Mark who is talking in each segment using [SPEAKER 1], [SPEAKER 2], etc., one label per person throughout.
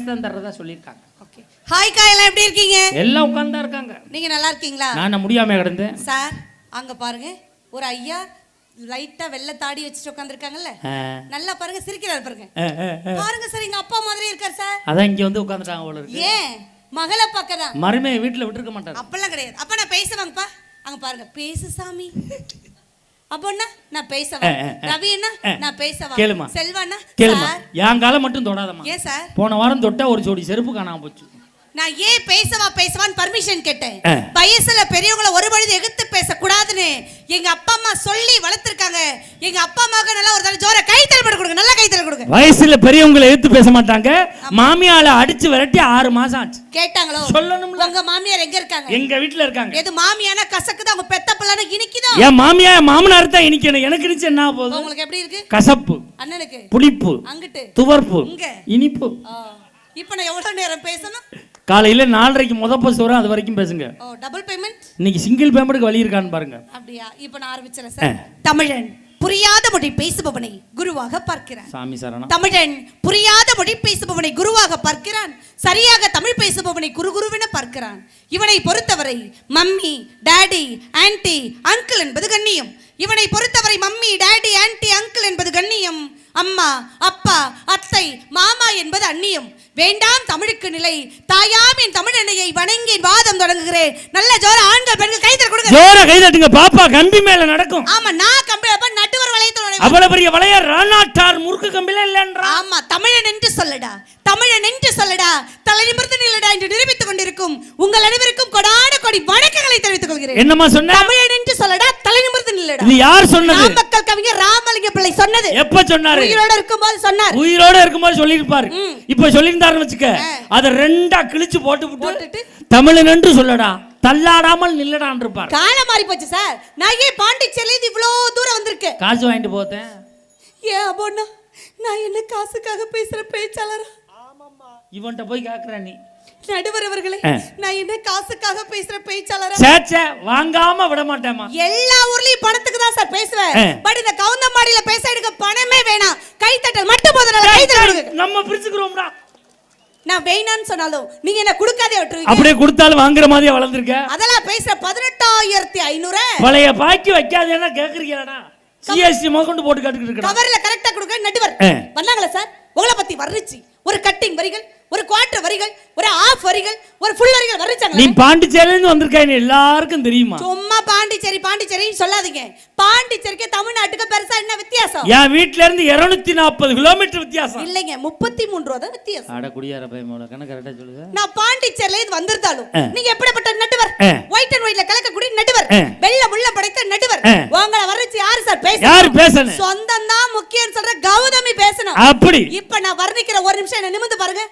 [SPEAKER 1] தான் தர்றதா சொல்லியிருக்காங்க.
[SPEAKER 2] Okay. Hi கா, எல்லாம் எப்படி இருக்கீங்க?
[SPEAKER 1] எல்லாம் உட்கார்ந்தா இருக்காங்க.
[SPEAKER 2] நீங்க நல்லா இருக்கீங்களா?
[SPEAKER 1] நான் முடியாம கிடந்தேன்
[SPEAKER 2] சார். அங்க பாருங்க ஒரு ஐயா லைட்டா வெள்ளை தாடி வச்சுட்டு உட்கார்ந்திருக்காங்கல்ல, நல்லா பாருங்க, சிரிக்கிறாரு பாருங்க. பாருங்க சார், எங்க அப்பா மாதிரி இருக்கார் சார்.
[SPEAKER 1] அதான் இங்க வந்து உட்கார்ந்துட்டாங்க போல இருக்கு.
[SPEAKER 2] ஏன் மகளை பக்கதான்
[SPEAKER 1] மருமையை வீட்டுல விட்டுருக்க மாட்டாங்க.
[SPEAKER 2] அப்பெல்லாம் கிடையாது. அப்ப நான் பேசுவாங்கப்பா. அங்க பாருங்க, பேசு சாமி. அப்பன்னா நான் பேசவா? ரவி அண்ணா நான் பேசவா?
[SPEAKER 1] கேளுமா
[SPEAKER 2] செல்வாண்ணா
[SPEAKER 1] கேளுமா, என் காலம் மட்டும் தொடாதம்மா.
[SPEAKER 2] ஏன் சார்?
[SPEAKER 1] போன வாரம் தொட்டா ஒரு ஜோடி செருப்பு காணாம போச்சு.
[SPEAKER 2] நான் ஏன் பேசவான்னு பர்மிஷன் கேட்டேன். வயசுல பெரியவங்கள ஒரு பொழுது எதிர்த்து பேசக்கூடாதுன்னு எங்க அப்பா அம்மா சொல்லி வளர்த்திருக்காங்க. எங்க அப்பா அம்மாவுக்கு நல்லா ஒரு தடவை ஜோர கைத்தறி போட்டு கொடுங்க, நல்லா கைத்தறி கொடுங்க.
[SPEAKER 1] வயசுல பெரியவங்களை எதிர்த்து பேச மாட்டாங்க. மாமியால அடிச்சு விரட்டி 6 மாசம் ஆச்சு.
[SPEAKER 2] கேட்டாங்களோ? சொல்லணும்ல. உங்க மாமியார் எங்க இருக்காங்க? எங்க வீட்ல இருக்காங்க. எது மாமியானா கசக்குது, அவங்க பெத்த பிள்ளைனா இனிக்குதோ?
[SPEAKER 1] என் மாமியா மாமனார் தான் இனிக்கணும். எனக்கு இனிச்சு என்ன போகுது?
[SPEAKER 2] உங்களுக்கு எப்படி இருக்கு?
[SPEAKER 1] கசப்பு,
[SPEAKER 2] அண்ணனுக்கு
[SPEAKER 1] புளிப்பு,
[SPEAKER 2] அங்கிட்டு
[SPEAKER 1] துவர்ப்பு, இனிப்பு.
[SPEAKER 2] இப்போ நான் எவ்வளவு நேரம் பேசணும்?
[SPEAKER 1] காலையில 4:30க்கு முத பஸ் வரும், அது வரைக்கும் பேசுங்க.
[SPEAKER 2] ஓ, டபுள் பேமெண்ட்.
[SPEAKER 1] இன்னைக்கு சிங்கிள் பேமெண்ட்க்கு வழி இருக்கான்னு பாருங்க.
[SPEAKER 2] அப்படியே இப்போ நான் ஆரம்பிச்சறேன் சார். தமிழன் புரியாத மொழி பேசுபவனை குருவாக பார்க்கிறான்.
[SPEAKER 1] சாமி சரணம்.
[SPEAKER 2] தமிழன் புரியாத மொழி பேசுபவனை குருவாக பார்க்கிறான். சரியாக தமிழ் பேசுபவனை குருகுருவென பார்க்கிறான். இவனை பொறுத்தவரை மம்மி, டாடி, ஆன்ட்டி, அங்கிள் என்பது கண்ணியம். இவனை பொறுத்தவரை மம்மி, டாடி, ஆன்ட்டி, அங்கிள் என்பது கண்ணியம். அம்மா, அப்பா, அத்தை, மாமா என்பது அந்நியம். வேண்டாம் தமிழுக்கு நிலை, தாயாம் என் தமிழ் எண்ணெயை வணங்கி வாதம் தொடங்குகிறேன். நல்ல ஜோர ஆண்கள் பெண்கள் கைதற கொடுங்க.
[SPEAKER 1] ஜோர கைதட்டுங்க பாப்பா, கம்பி மேல நடக்கும்.
[SPEAKER 2] ஆமா, நான் கம்பி அப்ப நடுவர் வளையத்தோட
[SPEAKER 1] அவ்வளவு பெரிய வளைய ராணாட்டார் முறுக்கு கம்பில இல்லன்றா.
[SPEAKER 2] ஆமா, தமிழன் என்று சொல்லடா, தமிழன் என்று சொல்லடா, தலைநிமிர்ந்து நில்லடா என்று நிரூபித்துக் கொண்டிருக்கும் உங்கள் அனைவருக்கும் கொடான கொடி வணக்கங்களை தெரிவித்துக் கொள்கிறேன்.
[SPEAKER 1] என்னமா சொன்ன?
[SPEAKER 2] தமிழன் என்று சொல்லடா, தலைநிமிர்ந்து நில்லடா.
[SPEAKER 1] இது யார் சொன்னது?
[SPEAKER 2] மக்கள் கவிஞர் ராமலிங்க பிள்ளை சொன்னது.
[SPEAKER 1] எப்ப சொன்னாரு?
[SPEAKER 2] உயிரோட இருக்கும்போது சொன்னார்.
[SPEAKER 1] உயிரோட இருக்கும்போது சொல்லிருப்பாரு. இப்ப சொல்லிருந்தாருன்னு வச்சுக்க, அத ரெண்டா கிழிச்சு போட்டுட்டு தமிழன் என்று சொல்லடா, தள்ளாடாமல் நில்லடான் இருப்பார்.
[SPEAKER 2] காலம் மாறி போச்சு சார். நான் ஏன் பாண்டிச்சேரியில இருந்து இவ்வளவு தூரம் வந்திருக்கேன்?
[SPEAKER 1] காசு வாங்கிட்டு போத்தேன்.
[SPEAKER 2] ஏன் அப்போனா நான் என்ன காசுக்காக பேசுற பேச்சாளரா?
[SPEAKER 1] இவன்ட்ட போய் கேக்குற நீ
[SPEAKER 2] நடுவர் அவர்களே, நான் என்ன காசுக்காக பேசுற பேச்சாளரா?
[SPEAKER 1] சேச்சே, வாங்காம விட மாட்டேமா.
[SPEAKER 2] எல்லா ஊர்லயும் பணத்துக்கு தான் சார் பேசுவேன். பட் இந்த கவுந்தமாடியில பேச எடுக்க பணமே வேணாம், கைத்தட்டல் மட்டும் போதும். கைத்தட்டல் நம்ம
[SPEAKER 1] பிரிச்சுக்கிறோம்டா.
[SPEAKER 2] நான் வேணான்னு சொன்னாலும் நீங்க என்ன கொடுக்காதே விட்டுருவீங்க.
[SPEAKER 1] அப்படியே கொடுத்தாலும் வாங்குற மாதிரியே வளர்ந்துருக்க.
[SPEAKER 2] அதெல்லாம் பேசுற 18,500
[SPEAKER 1] பழைய பாக்கி வைக்காதேன்னா கேக்குறீங்கடா. சிஎஸ்டி மொகண்டு போட்டு காட்டுக்கிட்டு இருக்க.
[SPEAKER 2] கவர்ல கரெக்ட்டா கொடுங்க. நடுவர் வந்தாங்களா சார்? உங்களை பத்தி வர்ணிச்சு ஒரு கட்டிங் வரிகள், ஒரு குவார்டர் வரிகள், ஒரு ஆஃப் வரிகள், ஒரு ஃபுல் வரிகள் வர்ணிச்சாங்க. நீ
[SPEAKER 1] பாண்டிச்சேரியில இருந்து வந்திருக்காய், எல்லாருக்கும் தெரியுமா?
[SPEAKER 2] சும்மா பாண்டிச்சேரின்னு சொல்லாதீங்க. பாண்டிச்சேரிக்கு தமிழ்நாட்டுக்கு பெருசா என்ன வித்தியாசம்?
[SPEAKER 1] என் வீட்ல இருந்து 240 கிலோமீட்டர் வித்தியாசம்.
[SPEAKER 2] இல்லைங்க, 33 ரூபா தான் வித்தியாசம்.
[SPEAKER 1] அட குடியார பையமோட கணக்கு கரெக்ட்டா சொல்லுங்க.
[SPEAKER 2] நான் பாண்டிச்சேரியில இருந்து வந்திருந்தாலும் நீங்க எப்படிப்பட்ட நடுவர்? ஒயிட் அண்ட் ஒயிட்ல கலக்கக்கூடிய நடுவர், வெள்ள முள்ள படைத்த நடுவர். உங்களை வர்ணிச்சு யாரு சார் பேசணும்?
[SPEAKER 1] யார் பேசணும்?
[SPEAKER 2] சொந்தம் தான் முக்கியம் சொல்ற கௌதமி பேசணும்.
[SPEAKER 1] அப்படி
[SPEAKER 2] இப்ப நான் வர்ணிக்கிற ஒரு நிமிஷம் என்ன நிமிர்ந்து பாருங்க.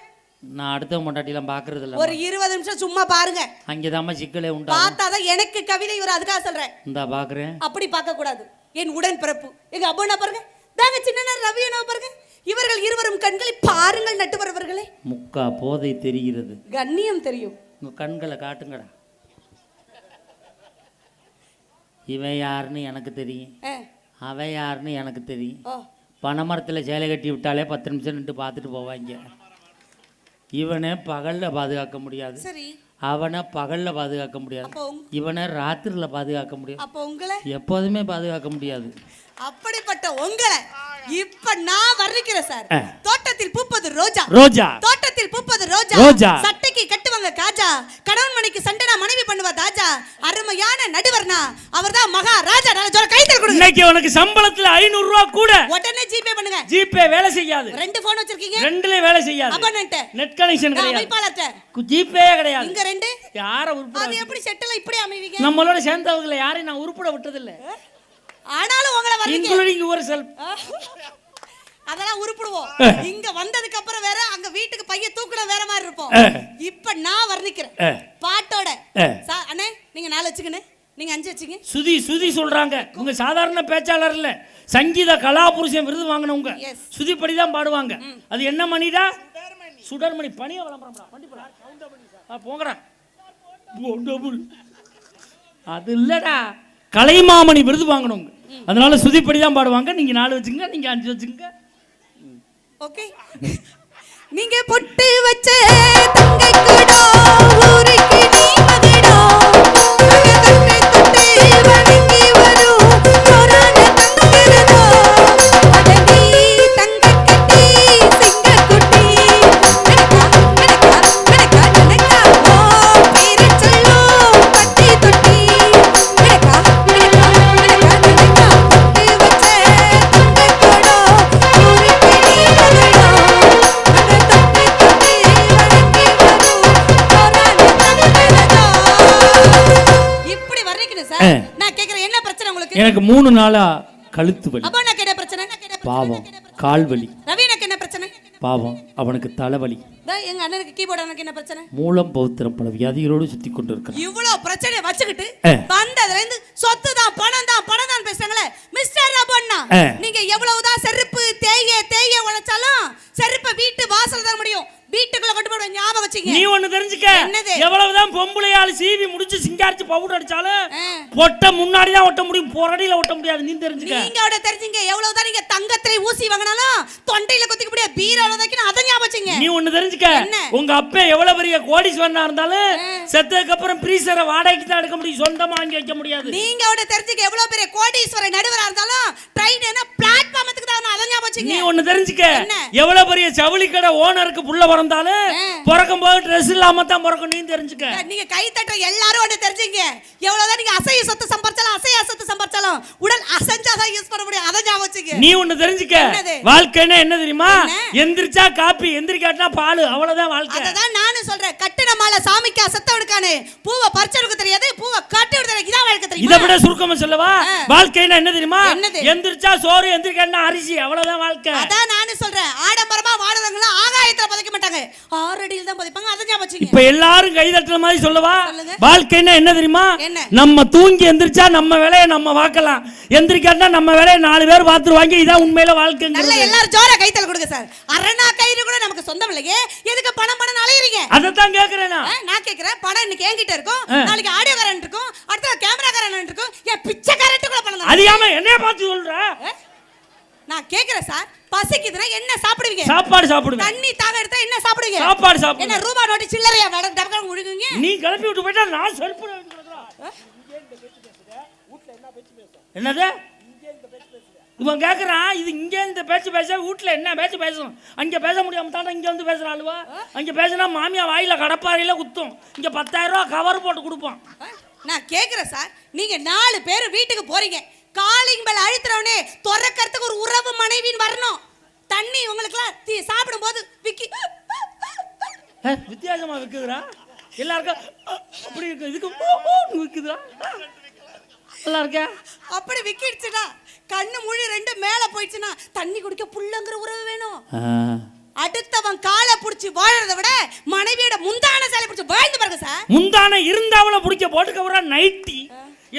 [SPEAKER 1] நான் அடுத்த மொண்டாட்டிலாம் பாக்குறது இல்ல.
[SPEAKER 2] ஒரு 20 நிமிஷம் சும்மா பாருங்க.
[SPEAKER 1] அங்கேதாம்மா சிக்கலே உண்டா.
[SPEAKER 2] பார்த்தாதான் எனக்கு கவிதை ஒரு அதுக்காக சொல்றேன்.
[SPEAKER 1] இந்தா பாக்குறேன்.
[SPEAKER 2] அப்படி பார்க்க கூடாது. என் உடன் பிறப்பு எங்க அப்பா பாருங்க, தாங்க சின்ன ரவி அண்ணா பாருங்க. இவர்கள் இருவரும் கண்களை பாருங்கள் நட்டுவர் அவர்களே.
[SPEAKER 1] முக்கா போதை தெரிகிறது,
[SPEAKER 2] கண்ணியம் தெரியும்.
[SPEAKER 1] உங்க கண்களை காட்டுங்கடா. இவன் யாருன்னு எனக்கு தெரியும், அவன் யாருன்னு எனக்கு தெரியும். பனைமரத்தில் சேலை கட்டி விட்டாலே 10 நிமிஷம் நின்று பார்த்துட்டு போவாங்க. இவனை பகல்ல பாதுகாக்க முடியாது, அவனை பகல்ல பாதுகாக்க முடியாது, இவனை ராத்திரில பாதுகாக்க முடியாது,
[SPEAKER 2] அப்ப உங்களை
[SPEAKER 1] எப்போதுமே பாதுகாக்க முடியாது.
[SPEAKER 2] அப்படிப்பட்ட உங்களை இப்ப நான் வர்ணிக்கிறேன் சார். தோட்டத்தில் பூப்பது ரோஜா,
[SPEAKER 1] ரோஜா
[SPEAKER 2] தோட்டத்தில் பூப்பது ரோஜா,
[SPEAKER 1] ரோஜா
[SPEAKER 2] சட்டைக்கு கட்டுவாங்க காஜா, கணவன் மனைக்கு சண்டைனா மனைவி பண்ணுவா தாஜா. அருமையான நடுவர்னா அவர்தான் மகாராஜா. நல்ல ஜோர கைத்தறி கொடுங்க.
[SPEAKER 1] இன்னைக்கு உனக்கு சம்பளத்துல 500 ரூபாய் கூட.
[SPEAKER 2] உடனே ஜிபே பண்ணுங்க.
[SPEAKER 1] ஜிபே வேலை செய்யாது.
[SPEAKER 2] 2 போன் வச்சிருக்கீங்க,
[SPEAKER 1] 2ல வேலை செய்யாது.
[SPEAKER 2] அபனன்ட்
[SPEAKER 1] நெட் கனெக்ஷன் கிடையாது,
[SPEAKER 2] வைப்பாளர்ட்ட
[SPEAKER 1] ஜிபே கிடையாது.
[SPEAKER 2] இங்க 2
[SPEAKER 1] யார உருப்பட?
[SPEAKER 2] அது எப்படி செட்டல இப்படி அமைவீங்க?
[SPEAKER 1] நம்மளோட சேர்ந்தவங்கள யாரையும் நான் உருப்பட விட்டது இல்ல.
[SPEAKER 2] ஆனாலும் உங்களை வர்ணிக்க
[SPEAKER 1] இன்க்ளூடிங் ஒரு செல்ஃப்
[SPEAKER 2] அதெல்லாம் உருப்படுவோம். இங்க வந்ததுக்கு அப்புறம் வேற, அங்க வீட்டுக்கு பைய தூக்குன வேற மாதிரி இருப்போம். இப்ப நான் வர்ணிக்கிறேன் பாட்டோட. அண்ணே நீங்க 4 வச்சுக்கண்ணே, நீங்க 5 வச்சுங்க. சுதி
[SPEAKER 1] சொல்றாங்க. உங்க சாதாரண பேச்சாளர் இல்ல, சங்கீத கலாபுருஷன் விருது வாங்கினவங்க. சுதிப்படி தான் பாடுவாங்க. அது என்ன மணிடா? சுடர்மணி. பணிய விளம்பரம்டா, போங்கடா. அது இல்லடா, கலைமாமணி விருது வாங்கினவங்க. அதனால சுதிப்படி தான் பாடுவாங்க. நீங்க 4 வச்சுங்க, நீங்க 5 வச்சுங்க.
[SPEAKER 2] ஓகே. நீங்க பொட்டு வச்ச தங்கை கூடோ ஊருக்கு நீ மகடோ நாங்க தொட்டு வணங்கி வரும் கொரான தங்கரதோ அடடி தங்க கட்டி சிங்க குட்டி நடக்கா ஓ பேரு சொல்லோ பட்டி தொட்டி நடக்கா பொட்டு வச்ச தங்கை கூடோ ஊருக்கு நீ மகடோ இப்படி வர்றீங்க சார். நான் கேக்குறேன் என்ன பிரச்சனை உங்களுக்கு?
[SPEAKER 1] எனக்கு 3 நாளா கழுத்து வலி.
[SPEAKER 2] அப்ப நான் கேட்ட பிரச்சனை.
[SPEAKER 1] பாவம் கால் வலி.
[SPEAKER 2] ரவீனுக்கு என்ன பிரச்சனை?
[SPEAKER 1] பாவம் அவனுக்கு தலைவலி.
[SPEAKER 2] எங்க அண்ணனுக்கு கீபோர்டு அண்ணனுக்கு என்ன பிரச்சனை?
[SPEAKER 1] மூலம் பௌத்திரம் பல வியாதிகளோடு சுத்தி கொண்டு இருக்கிறான்.
[SPEAKER 2] இவ்வளவு பிரச்சனையை வச்சுக்கிட்டு வந்ததுல இருந்து சொத்து தான் பணம் தான் பேசுறாங்களே மிஸ்டர் ரபண்ணா, நீங்க எவ்வளவுதான் செருப்பு தேய உழைச்சாலும் செருப்பை வீட்டு வாசல்ல தான் முடியும், வீட்டுக்குள்ள கொண்டு போய் ஞாபகம் வச்சுங்க.
[SPEAKER 1] நீ ஒண்ணு தெரிஞ்சுக்க, எவ்வளவுதான் பொம்பளையால சீவி முடிச்சு சிங்காரிச்சு பவுடர் அடிச்சாலும் பொட்ட முன்னாடி தான் ஒட்ட முடியும், பொறடியில ஒட்ட முடியாது. நீ தெரிஞ்சுக்க.
[SPEAKER 2] நீங்க அவட தெரிஞ்சுங்க, எவ்வளவுதான் நீங்க தங்கத்திலே ஊசி வாங்கினாலும் தொண்டையில குத்திக்க முடியாது, பீரோல வைக்கணும், அத ஞாபகம் வச்சுங்க.
[SPEAKER 1] நீ ஒண்ணு தெரிஞ்சுக்க, உங்க அப்பா எவ்வளவு பெரிய கோடீஸ்வரனா இருந்தாலும் செத்ததுக்கு அப்புறம் பிரீசரை வாடகைக்கு தான் எடுக்க முடியும், சொந்தமா வாங்கி வைக்க முடியாது.
[SPEAKER 2] நீங்க அவட தெரிஞ்சுக்க, எவ்வளவு பெரிய கோடீஸ்வர நடுவரா இருந்தாலும் ட்ரெயின் என்ன பிளாட்ஃபார்முக்கு தான், அத ஞாபகம் வச்சுங்க.
[SPEAKER 1] நீ ஒண்ணு தெரிஞ்சுக்க, எவ்வளவு பெரிய ஜவுளி கடை ஓனருக்கு புள்ள பிறந்தாலும் பிறக்கும் போது ட்ரெஸ் இல்லாம தான் பிறக்கும். நீ தெரிஞ்சுக்க.
[SPEAKER 2] நீங்க கை தட்ட எல்லாரும் ஒண்ணு தெரிஞ்சுங்க, எவ்வளவுதான் நீங்க அசைய சொத்து சம்பாதிச்சாலும் அசையா சொத்து சம்பாதிச்சாலும் உடல் அசைஞ்சாதான் யூஸ் பண்ண முடியும், அத ஞாபகம் வச்சுங்க.
[SPEAKER 1] நீ ஒண்ணு தெரிஞ்சுக்க, வாழ்க்கைன்னா என்ன தெரியுமா? எந்திரிச்சா காப்பி, எந்திரிக்காட்டினா பால், அவ்வளவுதான் வாழ்க்கை.
[SPEAKER 2] அததான் நானும் சொல்றேன், கட்டின மாலை சாமிக்கா செத்தவனுக்கானே, பூவை பறிச்சவனுக்கு தெரியாது, பூவை கட்டி விடுறது இதான் வாழ்க்கை தெரியுமா?
[SPEAKER 1] இத விட சுருக்கமா சொல்லவா, வாழ்க்கைன்னா என்ன தெரியுமா? எந்திரிச்சா சோறு, எந்திரிக்காட்டினா அரிசி, அவ்வளவுதான் வாழ்க்கை.
[SPEAKER 2] அதான் நானும் சொல்றேன், ஆடம்பரமா வாழறவங்க ஆகாயத்துல புதைக்க மாட்டாங்க, 6 அடியில தான் புதைப்பாங்க, அத ஞாபகம் வச்சுங்க.
[SPEAKER 1] இப்ப எல்லாரும் கை தட்டுற மாதிரி சொல்லவா, வாழ்க்கைன்னா என்ன தெரியுமா?
[SPEAKER 2] என்ன?
[SPEAKER 1] நம்ம தூங்கி எந்திரிச்சா நம்ம வேலையை நம்ம பார்க்கலாம், எந்திரிக்காட்டினா நம்ம வேலையை 4 பேர் பார்த்துருவாங்க. இதான் உண்மையில வாழ்க்கை.
[SPEAKER 2] நல்ல எல்லாரும் ஜோரா கைத்தல் கொடுங்க சார். அரணா கயிறு கூட நமக்கு சொந்தம் இல்லையே, எதுக்கு பணம் அலையறீங்க?
[SPEAKER 1] அதத்தான் கேக்குறேன்
[SPEAKER 2] நான் கேக்குறேன், பணம் இன்னைக்கு என்கிட்ட இருக்கும், நாளைக்கு ஆடியோ காரன் இருக்கும், அடுத்த கேமரா காரன் இருக்கும், ஏன் பிச்சை காரன்ட்டு கூட பணம்
[SPEAKER 1] அதிகாம என்னைய பார்த்து சொல்ற?
[SPEAKER 2] நான் கேக்குறேன் சார், பசிக்குதுன்னா என்ன சாப்பிடுவீங்க?
[SPEAKER 1] சாப்பாடு சாப்பிடுவேன்.
[SPEAKER 2] தண்ணி தாக எடுத்தா என்ன சாப்பிடுவீங்க?
[SPEAKER 1] சாப்பாடு சாப்பிடுவேன்.
[SPEAKER 2] என்ன ரூபா நோட்டு சில்லறையா டபக்கா முழுங்குவீங்க?
[SPEAKER 1] நீ கிளப்பி விட்டு போய்ட்டா நான் செல்ஃப் என்னது இவன் கேக்குறான், இது இங்க இந்த பேச்சு பேச வீட்டுல என்ன பேச்சு பேசணும், அங்க பேச முடியாம தானே இங்க வந்து பேசுற ஆளுவா. அங்க பேசினா மாமியா வாயில கடப்பாறையில குத்தும், இங்க 10,000 ரூபாய் கவர் போட்டு கொடுப்போம்.
[SPEAKER 2] நான் கேக்குறேன் சார், நீங்க 4 பேர் வீட்டுக்கு போறீங்க, காலிங் பெல் அழுத்துறவனே துறக்கிறதுக்கு ஒரு உறவு மனைவின்னு வரணும். தண்ணி உங்களுக்குலாம் சாப்பிடும் போது விக்கி
[SPEAKER 1] வித்தியாசமா விக்குதுரா, எல்லாருக்கும் அப்படி இருக்கு, இதுக்கு விக்குதுரா, நல்லா இருக்கா?
[SPEAKER 2] அப்படி விக்கிடுச்சுடா, கண்ணு மூடி 2 மேல போயிடுச்சுன்னா தண்ணி குடிக்க புள்ளங்கிற உறவு வேணும். அடுத்தவன் காலை புடிச்சு வாழறத விட மனைவியோட முந்தான சேலை புடிச்சு வாழ்ந்து பாருங்க சார்.
[SPEAKER 1] முந்தான இருந்தாவள புடிக்க போட்டுக்கவரா நைட்டி,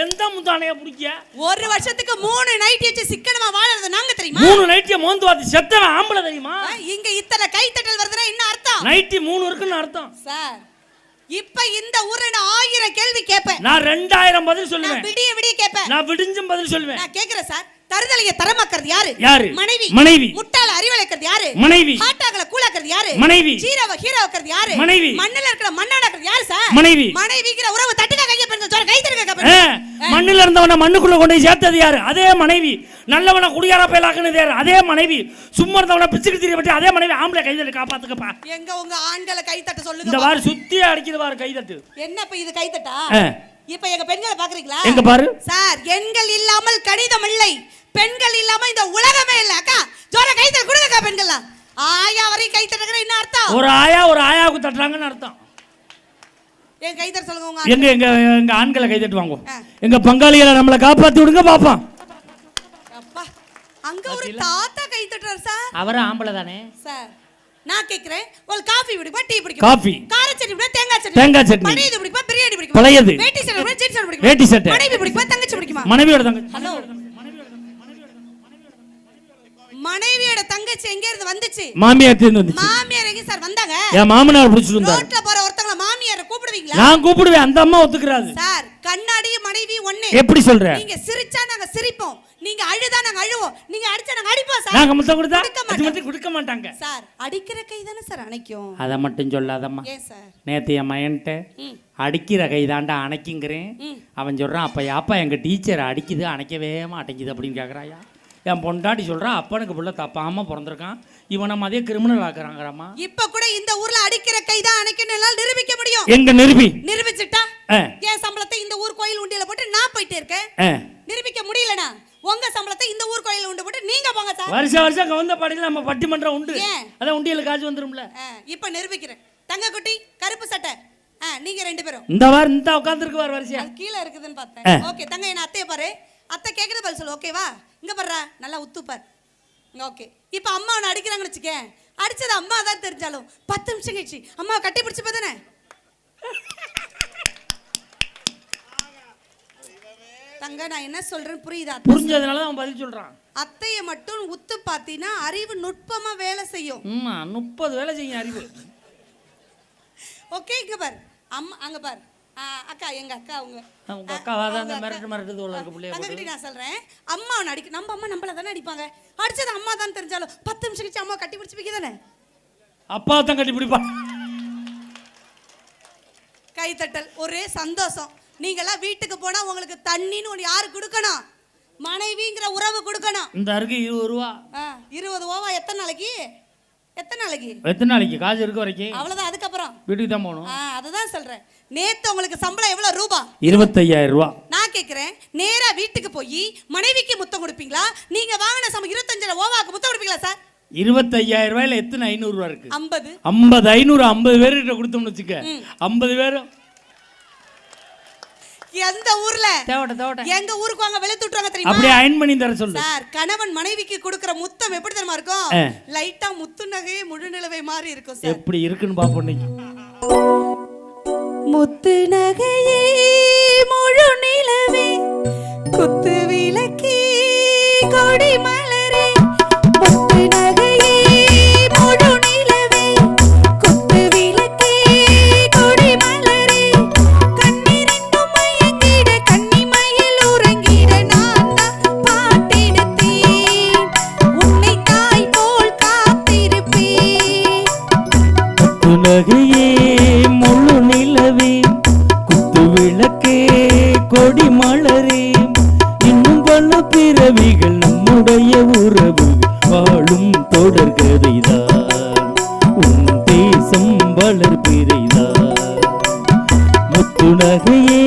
[SPEAKER 1] எந்த முந்தானைய புடிக்க?
[SPEAKER 2] 1 வருஷத்துக்கு 3 நைட்டி வச்சு சிக்கனமா வாழறது நாங்க தெரியுமா?
[SPEAKER 1] 3 நைட்டிய மோந்து வாத்தி செத்தவன் ஆம்பளை தெரியுமா?
[SPEAKER 2] இங்க இத்தனை கை தட்டல் வருதுன்னா என்ன அர்த்தம்?
[SPEAKER 1] நைட்டி 3 இருக்குன்னு அர்த்தம்
[SPEAKER 2] சார். இப்ப இந்த ஊர்ல நான் 1000 கேள்வி கேட்பேன்,
[SPEAKER 1] நான் 2000 பதில் சொல்லுவேன்.
[SPEAKER 2] விடிய கேட்பேன்,
[SPEAKER 1] நான் விடிஞ்சும் பதில் சொல்லுவேன்.
[SPEAKER 2] நான் கேக்குறேன் சார், தருதலைய தரமாக்குறது யாரு?
[SPEAKER 1] யாரு?
[SPEAKER 2] மனைவி. முட்டாள அறிவளைக்கிறது யாரு?
[SPEAKER 1] மனைவி.
[SPEAKER 2] ஹாட்டாகல கூலாக்குறது யாரு?
[SPEAKER 1] மனைவி.
[SPEAKER 2] ஹீரோவ ஹீரோக்குறது யாரு?
[SPEAKER 1] மனைவி.
[SPEAKER 2] மண்ணுல இருக்கிற மண்ணாடாக்குறது யாரு சார்?
[SPEAKER 1] மனைவி.
[SPEAKER 2] மனைவிங்கிற உறவு தட்டுக்க கைய பெருந்த ஜோர கை தட்டுக்க கப்ப.
[SPEAKER 1] மண்ணுல இருந்தவன மண்ணுக்குள்ள கொண்டு சேர்த்தது யாரு? அதே மனைவி. நல்லவன குடியாரா பேலாக்குனது யாரு? அதே மனைவி. சும்மா இருந்தவன பிச்சுக்கு திரிய விட்டு அதே மனைவி. ஆம்பளை கை தட்டு காப்பாத்துக்கப்பா.
[SPEAKER 2] எங்க உங்க ஆண்கள கை தட்ட சொல்லுங்க.
[SPEAKER 1] இந்த வார சுத்தி அடிக்குது வார கை தட்டு.
[SPEAKER 2] என்ன இப்ப இது கை தட்டா? இப்ப எங்க பெண்களை பாக்குறீங்களா?
[SPEAKER 1] எங்க பாரு
[SPEAKER 2] சார், எண்கள் இல்லாமல் கணிதம் இல்லை, பெண்கள் இல்லாம இந்த உலகமே இல்ல. அக்கா ஜோர கை தட்ட கொடுங்கக்கா பெண்கள்லாம். ஆயா வரை கை தட்டற என்ன அர்த்தம்?
[SPEAKER 1] ஒரு ஆயாவுக்கு தட்டறாங்கன்னு அர்த்தம்.
[SPEAKER 2] என் கை தட்ட சொல்லுங்க உங்க.
[SPEAKER 1] எங்க ஆண்களை கை தட்டுவாங்க. எங்க பங்காளிகளை நம்மள காப்பாத்தி விடுங்க பாப்பா.
[SPEAKER 2] அப்பா அங்க ஒரு தாத்தா கை தட்டறார் சார்.
[SPEAKER 1] அவர ஆம்பளை தானே
[SPEAKER 2] சார். நான் கேக்குறேன், ஒரு காபி பிடிக்குமா டீ பிடிக்குமா?
[SPEAKER 1] காபி.
[SPEAKER 2] கார சட்னி பிடிக்குமா தேங்காய் சட்னி?
[SPEAKER 1] தேங்காய் சட்னி.
[SPEAKER 2] பழையது பிடிக்குமா பிரியாணி பிடிக்குமா?
[SPEAKER 1] பழையது.
[SPEAKER 2] வேட்டி சட்டை பிடிக்குமா ஜீன்ஸ் சட்டை பிடிக்குமா?
[SPEAKER 1] வேட்டி சட்டை.
[SPEAKER 2] மனைவி பிடிக்குமா தங்கச்சி பிடிக்குமா?
[SPEAKER 1] மனைவியோட தங்கச்சி.
[SPEAKER 2] ஹலோ, மனைவியோட தங்கச்சி எங்க இருந்து வந்துச்சு?
[SPEAKER 1] மாமியார்ட்ட இருந்து வந்துச்சு.
[SPEAKER 2] மாமியார் எங்க சார் வந்தாங்க?
[SPEAKER 1] என் மாமனார் பிடிச்சிட்டு வந்தார்.
[SPEAKER 2] ரோட்ல போற ஒருத்தங்கள மாமியார கூப்பிடுவீங்களா?
[SPEAKER 1] நான் கூப்பிடுவேன், அந்த அம்மா ஒத்துக்கறாது.
[SPEAKER 2] சார், கண்ணாடி மனைவி ஒண்ணே.
[SPEAKER 1] எப்படி சொல்ற?
[SPEAKER 2] நீங்க சிரிச்சா நாங்க சிரிப்போம், நீங்க அழுதா நாங்க அழுவோம், நீங்க அடிச்சா நாங்க அடிப்போம் சார்.
[SPEAKER 1] நாங்க முத்தம் கொடுத்தா
[SPEAKER 2] கொடுக்க
[SPEAKER 1] அது
[SPEAKER 2] மாட்டோம்.
[SPEAKER 1] மட்டும் கொடுக்க மாட்டாங்க
[SPEAKER 2] சார் அடிக்கிற கை தானே சார் அணைக்கும்.
[SPEAKER 1] அதை மட்டும் சொல்லாதம்மா.
[SPEAKER 2] ஏன் சார்?
[SPEAKER 1] நேற்று என் மயன்ட்ட
[SPEAKER 2] ம்
[SPEAKER 1] அடிக்கிற கை தாண்டா அணைக்குங்கிறேன்.
[SPEAKER 2] ம்
[SPEAKER 1] அவன் சொல்கிறான், அப்போ அப்பா எங்கள் டீச்சர் அடிக்குது அணைக்கவே மாட்டேங்குது அப்படின்னு கேட்குறாயா. என் பொண்டாட்டி சொல்கிறான், அப்பனுக்கு புள்ள தப்பாமல் பிறந்திருக்கான், இவனை மதிய கிரிமினல் ஆக்குறாங்கிறாமா.
[SPEAKER 2] இப்ப கூட இந்த ஊர்ல அடிக்கிற கை தான் அணைக்கணும் நிரூபிக்க முடியும்.
[SPEAKER 1] எங்க
[SPEAKER 2] நிரூபிச்சுட்டா என் சம்பளத்தை இந்த ஊர் கோயில் உண்டியல போட்டு நான் போயிட்டே இருக்கேன். நிரூபிக்க முடியலனா உங்க சம்பளத்தை இந்த ஊர் கோயில் உண்டு போட்டு நீங்க போங்க சார். வருஷம் கவுந்த பாடியில நம்ம பட்டிமன்றம் உண்டு, அதான் உண்டியல காசு வந்துரும்ல. இப்ப நிரூபிக்கிறேன். தங்க குட்டி கருப்பு சட்டை நீங்க ரெண்டு பேரும் இந்த வாரம் இந்த உட்கார்ந்துருக்கு வார வரிசையா கீழே இருக்குதுன்னு பார்த்தேன். ஓகே தங்க என்ன அத்தைய பாரு, அத்தை கேக்குறது பதில் சொல்லு. ஓகேவா? இங்க பாரு நல்லா உத்து பாரு. ஓகே இப்போ அம்மா அவனை அடிக்கிறாங்கன்னு வச்சுக்க, அடிச்சது அம்மா தான் தெரிஞ்சாலும் 10 நிமிஷம் கழிச்சு அம்மாவை கட்டி பிடிச்சு போதானே. தங்க நான் என்ன சொல்றேன் புரியுதா?
[SPEAKER 1] புரிஞ்சதுனால அவன் பதில் சொல்றான்.
[SPEAKER 2] அத்தைய மட்டும் உத்து பார்த்தீனா அறிவு நுட்பமா வேலை செய்யும்.
[SPEAKER 1] 30 வேலை செய்யும் அறிவு.
[SPEAKER 2] ஓகே இங்க பாரு அம்மா, அங்க பாரு அக்கா, எங்க அக்கா உங்க
[SPEAKER 1] அக்காவா தான் மிரட்டுது உள்ள இருக்க பிள்ளைய.
[SPEAKER 2] அங்ககிட்ட நான் சொல்றேன், அம்மா அவனை அடிக்க, நம்ம அம்மா நம்மள தானே அடிப்பாங்க, அடிச்சது அம்மா தான் தெரிஞ்சாலும் 10 நிமிஷம் கழிச்சு அம்மா கட்டி பிடிச்சு வைக்க தானே.
[SPEAKER 1] அப்பா தான் கட்டி பிடிப்பா.
[SPEAKER 2] கைத்தட்டல் ஒரே சந்தோஷம். நீங்களாம் வீட்டுக்கு போனா உங்களுக்கு தண்ணின்னு ஒன்று யாரு கொடுக்கணும்? மனைவிங்கிற உறவு கொடுக்கணும்.
[SPEAKER 1] இந்த அருக்கு 20 ரூபா.
[SPEAKER 2] 20 ஓவா எத்தனை நாளைக்கு?
[SPEAKER 1] காசு இருக்க வரைக்கும்
[SPEAKER 2] அவ்வளவுதான். அதுக்கப்புறம்
[SPEAKER 1] வீட்டுக்கு தான் போகணும்.
[SPEAKER 2] அதுதான் சொல்றேன். நேத்து உங்களுக்கு சம்பளம் எவ்வளவு ரூபா?
[SPEAKER 1] 25,000 ரூபா.
[SPEAKER 2] நான் கேக்குறேன், நேரா வீட்டுக்கு போய் மனைவிக்கு முத்தம் கொடுப்பீங்களா? நீங்க வாங்கின சம்பளம் 25,000 ஓவாக்கு முத்தம் கொடுப்பீங்களா சார்?
[SPEAKER 1] 25,000 ரூபாயில எத்தனை 500 ரூபா இருக்கு?
[SPEAKER 2] 50
[SPEAKER 1] 50 பேர்கிட்ட கொடுத்தோம்னு வச்சுக்க, 50 பேரும்
[SPEAKER 2] எந்த ஊர்ல எங்க ஊருக்கு வாங்க வெளுத்து விட்டுறாங்க தெரியுமா?
[SPEAKER 1] அப்படியே அயன் பண்ணி தர சொல்லு
[SPEAKER 2] சார். கணவன் மனைவிக்கு கொடுக்கிற முத்தம் எப்படி தெரியுமா இருக்கும்? லைட்டா முத்து நகையே முழு நிலவை மாதிரி இருக்கும் சார்.
[SPEAKER 1] எப்படி இருக்குன்னு பாப்போம் இன்னைக்கு.
[SPEAKER 2] முத்து நகையே முழு நிலவே குத்து விளக்கே கொடி மலரே, முத்து நகையே முழு நிலவே குத்து விளக்கே கொடி மலரே, கண்ணிரண்டும் மயங்கிட கன்னிமயில் உறங்கிட நான் தான் பாட்டெடுத்தேன், உன்னை தாய் போல் காத்திருப்பேன்.
[SPEAKER 1] முத்து நகையே முழு நிலவே குத்து விளக்கே கொடி மலரே, இன்னும் பல பிறவிகள் நம்முடைய உறவு வாழும் தொடர்கதைதான், உன் தேசம் வளர்பிறைதான், முத்து நகையே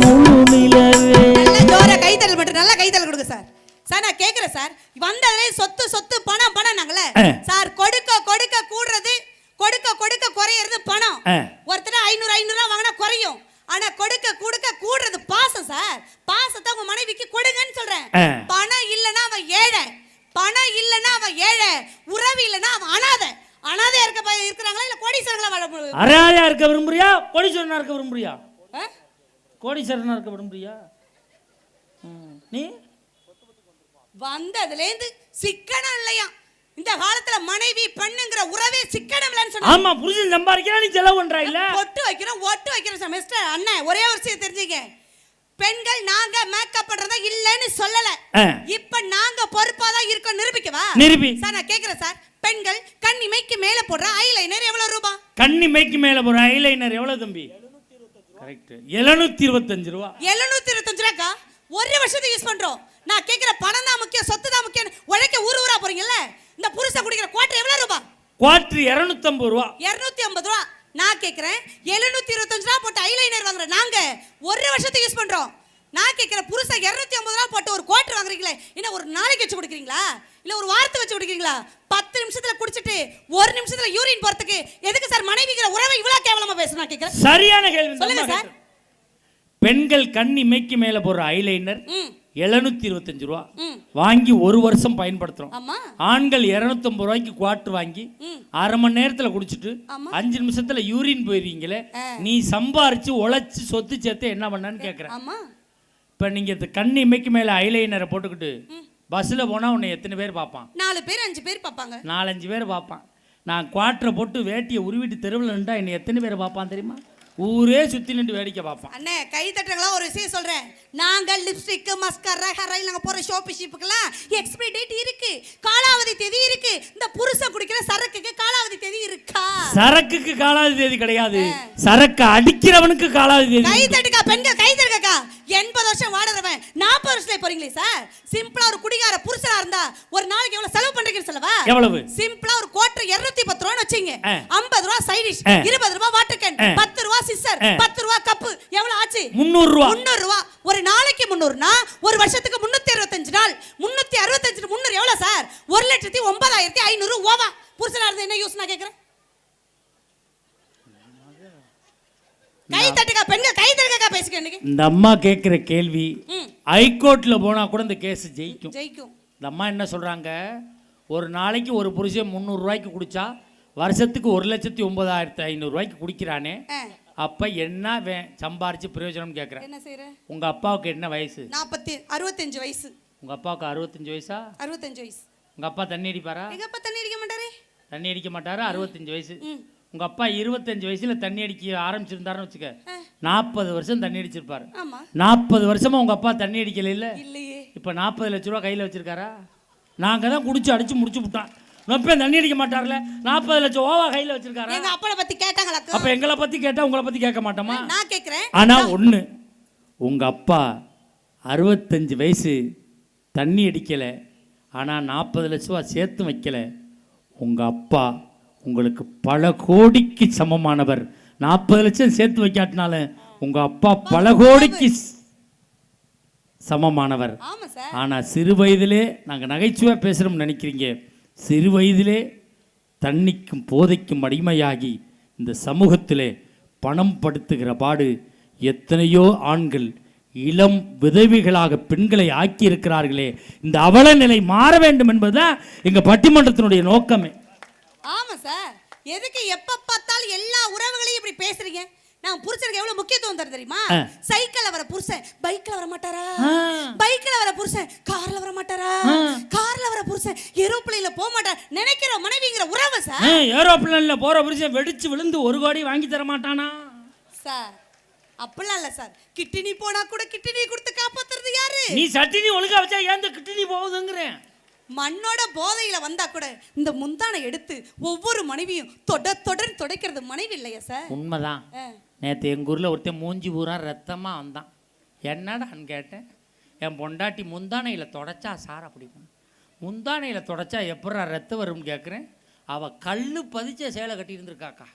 [SPEAKER 1] முழு நிலவே.
[SPEAKER 2] ஜோர கைத்தறல் மட்டும் நல்லா கைத்தறல் கொடுங்க சார். சார் நான் கேக்குறேன் சார், வந்ததே சொத்து சொத்து பணம் பணம் நாங்களே சார். கொடுக்க கொடுக்க கூடுறது, கொடுக்க கொடுக்க குறையிறது பணம். ஒருத்தர் 500 வாங்கினா குறையும், ஆனா கொடுக்க கொடுக்க கூடுறது பாசம் சார். பாசத்தை உங்க மனைவிக்கு கொடுங்கன்னு சொல்றேன். பணம் இல்லனா அவன் ஏழை, பணம் இல்லனா அவன் ஏழை, உறவு இல்லனா அவன் அனாதை. அனாதையா இருக்கிறாங்களா இல்ல கோடீஸ்வரங்களா வாழ?
[SPEAKER 1] அனாதையா இருக்க விரும்புறியா கோடீஸ்வரனா இருக்க விரும்புறியா? கோடீஸ்வரனா இருக்க விரும்புறியா? நீ
[SPEAKER 2] வந்ததுல இருந்து சிக்கனம் இல்லையா? இந்த காலத்துல மனைவி பெண்ணுங்கிற உறவே சிக்கனம் இல்லன்னு சொன்னா.
[SPEAKER 1] ஆமா, புருஷன் சம்பாதிக்கிறா நீ செலவு பண்றா இல்ல?
[SPEAKER 2] ஒட்டு வைக்கிறோம் ஒட்டு வைக்கிறோம் செமஸ்டர் அண்ணன். ஒரே ஒரு விஷயம் தெரிஞ்சுங்க, பெண்கள் நாங்க மேக்கப் பண்றதா இல்லன்னு சொல்லல, இப்ப நாங்க பொறுப்பா தான் இருக்கோம். நிரூபிக்கவா?
[SPEAKER 1] நிரூபி
[SPEAKER 2] சார். நான் கேக்குறேன் சார், பெண்கள் கண்ணிமைக்கு மேல போடுற ஐலைனர் எவ்வளவு ரூபா?
[SPEAKER 1] கண்ணிமைக்கு மேல போடுற ஐலைனர் எவ்வளவு தம்பி? கரெக்ட் 725 ரூபா.
[SPEAKER 2] 725 ரூபாக்கா ஒரு வருஷத்துக்கு யூஸ் பண்றோம். நான் கேக்குற பணம் தான் முக்கியம், சொத்து தான் முக்கியம். உழைக்க ஊரா போறீங்கல்ல, இந்த புருஷன் குடிக்கிற குவாட்டர் எவ்வளவு ரூபா?
[SPEAKER 1] குவாட்டர் 250 ரூபா.
[SPEAKER 2] 250 ரூபா. நான் கேக்குறேன் 725 ரூபா போட்டு ஐலைனர் வாங்குற நாங்க ஒரு வருஷத்துக்கு யூஸ் பண்றோம். நான் கேக்குற புருஷன் 250 ரூபா போட்டு ஒரு குவாட்டர் வாங்குறீங்களே, என்ன ஒரு நாளைக்கு வச்சு குடிக்கிறீங்களா இல்ல ஒரு வாரத்துக்கு வச்சு குடிக்கிறீங்களா? 10 நிமிஷத்துல குடிச்சிட்டு 1 நிமிஷத்துல யூரின் போறதுக்கு எதுக்கு சார் மனைவிங்கிற உறவை இவ்வளவு கேவலமா பேசுறேன்? நான் கேக்குறேன்.
[SPEAKER 1] சரியான கேள்வி
[SPEAKER 2] சொல்லுங்க சார்.
[SPEAKER 1] பெண்கள் கண்ணிமைக்கு மேல போடுற ஐலைனர் 725 ரூபா வாங்கி ஒரு வருஷம் பயன்படுத்துறோம். ஆண்கள் 250 ரூபாய்க்கு குவாட்டர் வாங்கி 1/2 மணி நேரத்துல குடிச்சிட்டு 5 நிமிஷத்துல யூரின் போயிருவீங்களே, நீ சம்பாரிச்சு உழைச்சு சொத்து சேர்த்து என்ன பண்ணான்னு கேக்குறேன். இப்ப நீங்க கண்ணி இமைக்கு மேல ஐலைனரை போட்டுக்கிட்டு பஸ்ல போனா உன்னை எத்தனை பேர் பார்ப்பான்?
[SPEAKER 2] 4 பேர் 5 பேர் பார்ப்பாங்க.
[SPEAKER 1] 4-5 பேர் பார்ப்பான். நான் குவாட்டரை போட்டு வேட்டியை உருவிட்டு தெருவில் நின்றா என்னை எத்தனை பேர் பார்ப்பான் தெரியுமா? ஊரே சுத்தி நின்று வேடிக்கை பார்ப்பான்.
[SPEAKER 2] அண்ணே கை தட்டுறங்களா ஒரு விஷயம் சொல்றேன். நாங்க லிப்ஸ்டிக் மஸ்கரா ஹேர் ஆயில் நாங்க போற ஷோப்பு ஷிப்புக்குலாம் எக்ஸ்பைரி டேட் இருக்கு, காலாவதி தேதி இருக்கு. இந்த புருஷன் குடிக்கிற சரக்குக்கு காலாவதி தேதி இருக்கா?
[SPEAKER 1] சரக்குக்கு காலாவதி தேதி கிடையாது, சரக்கு அடிக்கிறவனுக்கு காலாவதி தேதி.
[SPEAKER 2] கை தட்டுக்கா பெண்கள், கை தட்டுக்கா. 80 வருஷம் வாடுறவன் 40 வருஷத்துல போறீங்களே சார். சிம்பிளா ஒரு குடிகார புருஷனா இருந்தா ஒரு நாளைக்கு எவ்வளவு செலவு பண்றீங்கன்னு சொல்லவா?
[SPEAKER 1] எவ்வளவு?
[SPEAKER 2] சிம்பிளா ஒரு கோட்டர் 210 ரூபான்னு வச்சீங்க. 50 ரூபாய் சைடு டிஷ், 20 ரூபாய் வாட்டர் கேன், 10 ரூபாய் சிஸ்டர், 10 ரூபாய் கப்பு. எவ்வளவு ஆச்சு?
[SPEAKER 1] 300 ரூபாய்.
[SPEAKER 2] 300 ரூபாய். ஒரு நாளைக்கு 300னா ஒரு வருஷத்துக்கு 365 நாள். 365 300 எவ்வளவு சார்? 1,09,500 ஓவா. புருஷனா இருந்தா என்ன யூஸ் நான் கேக்குறேன். கை தட்டுக்கா பெண்கள், கை தட்டுக்கா பேசிக்க.
[SPEAKER 1] இந்த அம்மா கேட்கிற கேள்வி ஹைகோர்ட்ல போனா கூட இந்த கேஸ் ஜெயிக்கும்.
[SPEAKER 2] ஜெயிக்கும்.
[SPEAKER 1] இந்த அம்மா என்ன சொல்றாங்க, ஒரு நாளைக்கு ஒரு புருஷன் 300 ரூபாய்க்கு குடிச்சா வருஷத்துக்கு 1,09,500 ரூபாய்க்கு குடிக்கிறானே, அப்ப என்ன சம்பாரிச்சு பிரயோஜனம் கேட்கிறேன்.
[SPEAKER 2] என்ன செய்யற?
[SPEAKER 1] உங்க அப்பாவுக்கு என்ன வயசு?
[SPEAKER 2] 65 வயசு.
[SPEAKER 1] உங்க அப்பாவுக்கு 65 வயசா?
[SPEAKER 2] 65 வயசு.
[SPEAKER 1] உங்க அப்பா தண்ணி அடிப்பாரா?
[SPEAKER 2] எங்க அப்பா தண்ணி அடிக்க மாட்டாரே.
[SPEAKER 1] தண்ணி அடிக்க மாட்டாரு. 65 வயசு. உங்க அப்பா 25 வயசுல தண்ணி அடிக்க ஆரம்பிச்சிருந்தாருன்னு வச்சுக்க, 40 வருஷம் தண்ணி அடிச்சிருப்பாரு. 40 வருஷமா உங்க அப்பா தண்ணி அடிக்கல இல்ல?
[SPEAKER 2] இல்லையே.
[SPEAKER 1] இப்ப 40 லட்சம் ரூபாய் கையில வச்சிருக்காரா? நாங்க தான் குடிச்சு அடிச்சு முடிச்சு விட்டான். நொப்பே தண்ணி அடிக்க மாட்டார்ல, 40 லட்சம் ஓவா கையில வச்சிருக்காரா?
[SPEAKER 2] எங்க அப்பா பத்தி கேட்டாங்களா?
[SPEAKER 1] அப்ப எங்களை பத்தி கேட்டா உங்களை பத்தி கேட்க மாட்டோமா?
[SPEAKER 2] நான் கேக்குறேன்.
[SPEAKER 1] ஆனா ஒண்ணு, உங்க அப்பா 65 வயசு தண்ணி அடிக்கல, ஆனா 40 லட்சம் ரூபாய் சேர்த்து வைக்கல. உங்க அப்பா உங்களுக்கு பல கோடிக்கு சமமானவர். 40 லட்சம் சேர்த்து வைக்காட்டினால உங்க அப்பா பல கோடிக்கு சமமானவர். ஆனா சிறு வயதிலே, நாங்க நகைச்சுவை பேசுறோம்னு நினைக்கிறீங்க, சிறு வயதிலே தண்ணிக்கும் போதைக்கும் அடிமையாகி இந்த சமூகத்திலே பணம் படுத்துகிற பாடு எத்தனையோ ஆண்கள் இளம் விதவிகளாக பெண்களை ஆக்கி இருக்கிறார்களே. இந்த அவல நிலை மாற வேண்டும் என்பதுதான் எங்க பட்டிமன்றத்தினுடைய நோக்கமே.
[SPEAKER 2] ஆமா சார். எதுக்கு எப்ப பார்த்தாலும் எல்லா உறவுகளையும் இப்படி பேசுறீங்க? நான் புருஷனுக்கு எவ்வளவு முக்கியத்துவம் தர தெரியுமா? சைக்கிள்ல வர புருஷன் பைக்ல வர மாட்டாரா? பைக்ல வர புருஷன் கார்ல வர மாட்டாரா? கார்ல வர புருஷன் ஏரோப்ளேன்ல போக மாட்டார். நினைக்கிற மனைவிங்கிற உறவு சார்.
[SPEAKER 1] ஏரோப்ளேன்ல போற புருஷன் வெடிச்சு விழுந்து 1 கோடி வாங்கி தர மாட்டானா
[SPEAKER 2] சார்? அப்படிலாம் இல்ல சார். கிட்னி போனா கூட கிட்னி கொடுத்து காப்பாத்துறது யாரு?
[SPEAKER 1] நீ சட்டினி ஒழுங்கா வச்சா ஏன் இந்த கிட்னி போகுதுங்கறேன்.
[SPEAKER 2] மண்ணோட போதையில வந்தா கூட இந்த முந்தானை எடுத்து ஒவ்வொரு மனைவியும் தொடர்ந்து துடைக்கிறது மனைவி இல்லையா சார்?
[SPEAKER 1] உண்மைதான். நேற்று எங்கள் ஊரில் ஒருத்தன் மூஞ்சி பூரா ரத்தமாக வந்தான். என்னடான்னு கேட்டேன். என் பொண்டாட்டி முந்தானையில் தொடச்சா சார் அப்படின்னா. முந்தானையில் தொடச்சா எப்படா ரத்தம் வரும்னு கேட்குறேன். அவள் கல் பதிச்ச சேலை கட்டியிருந்துருக்காக்கா,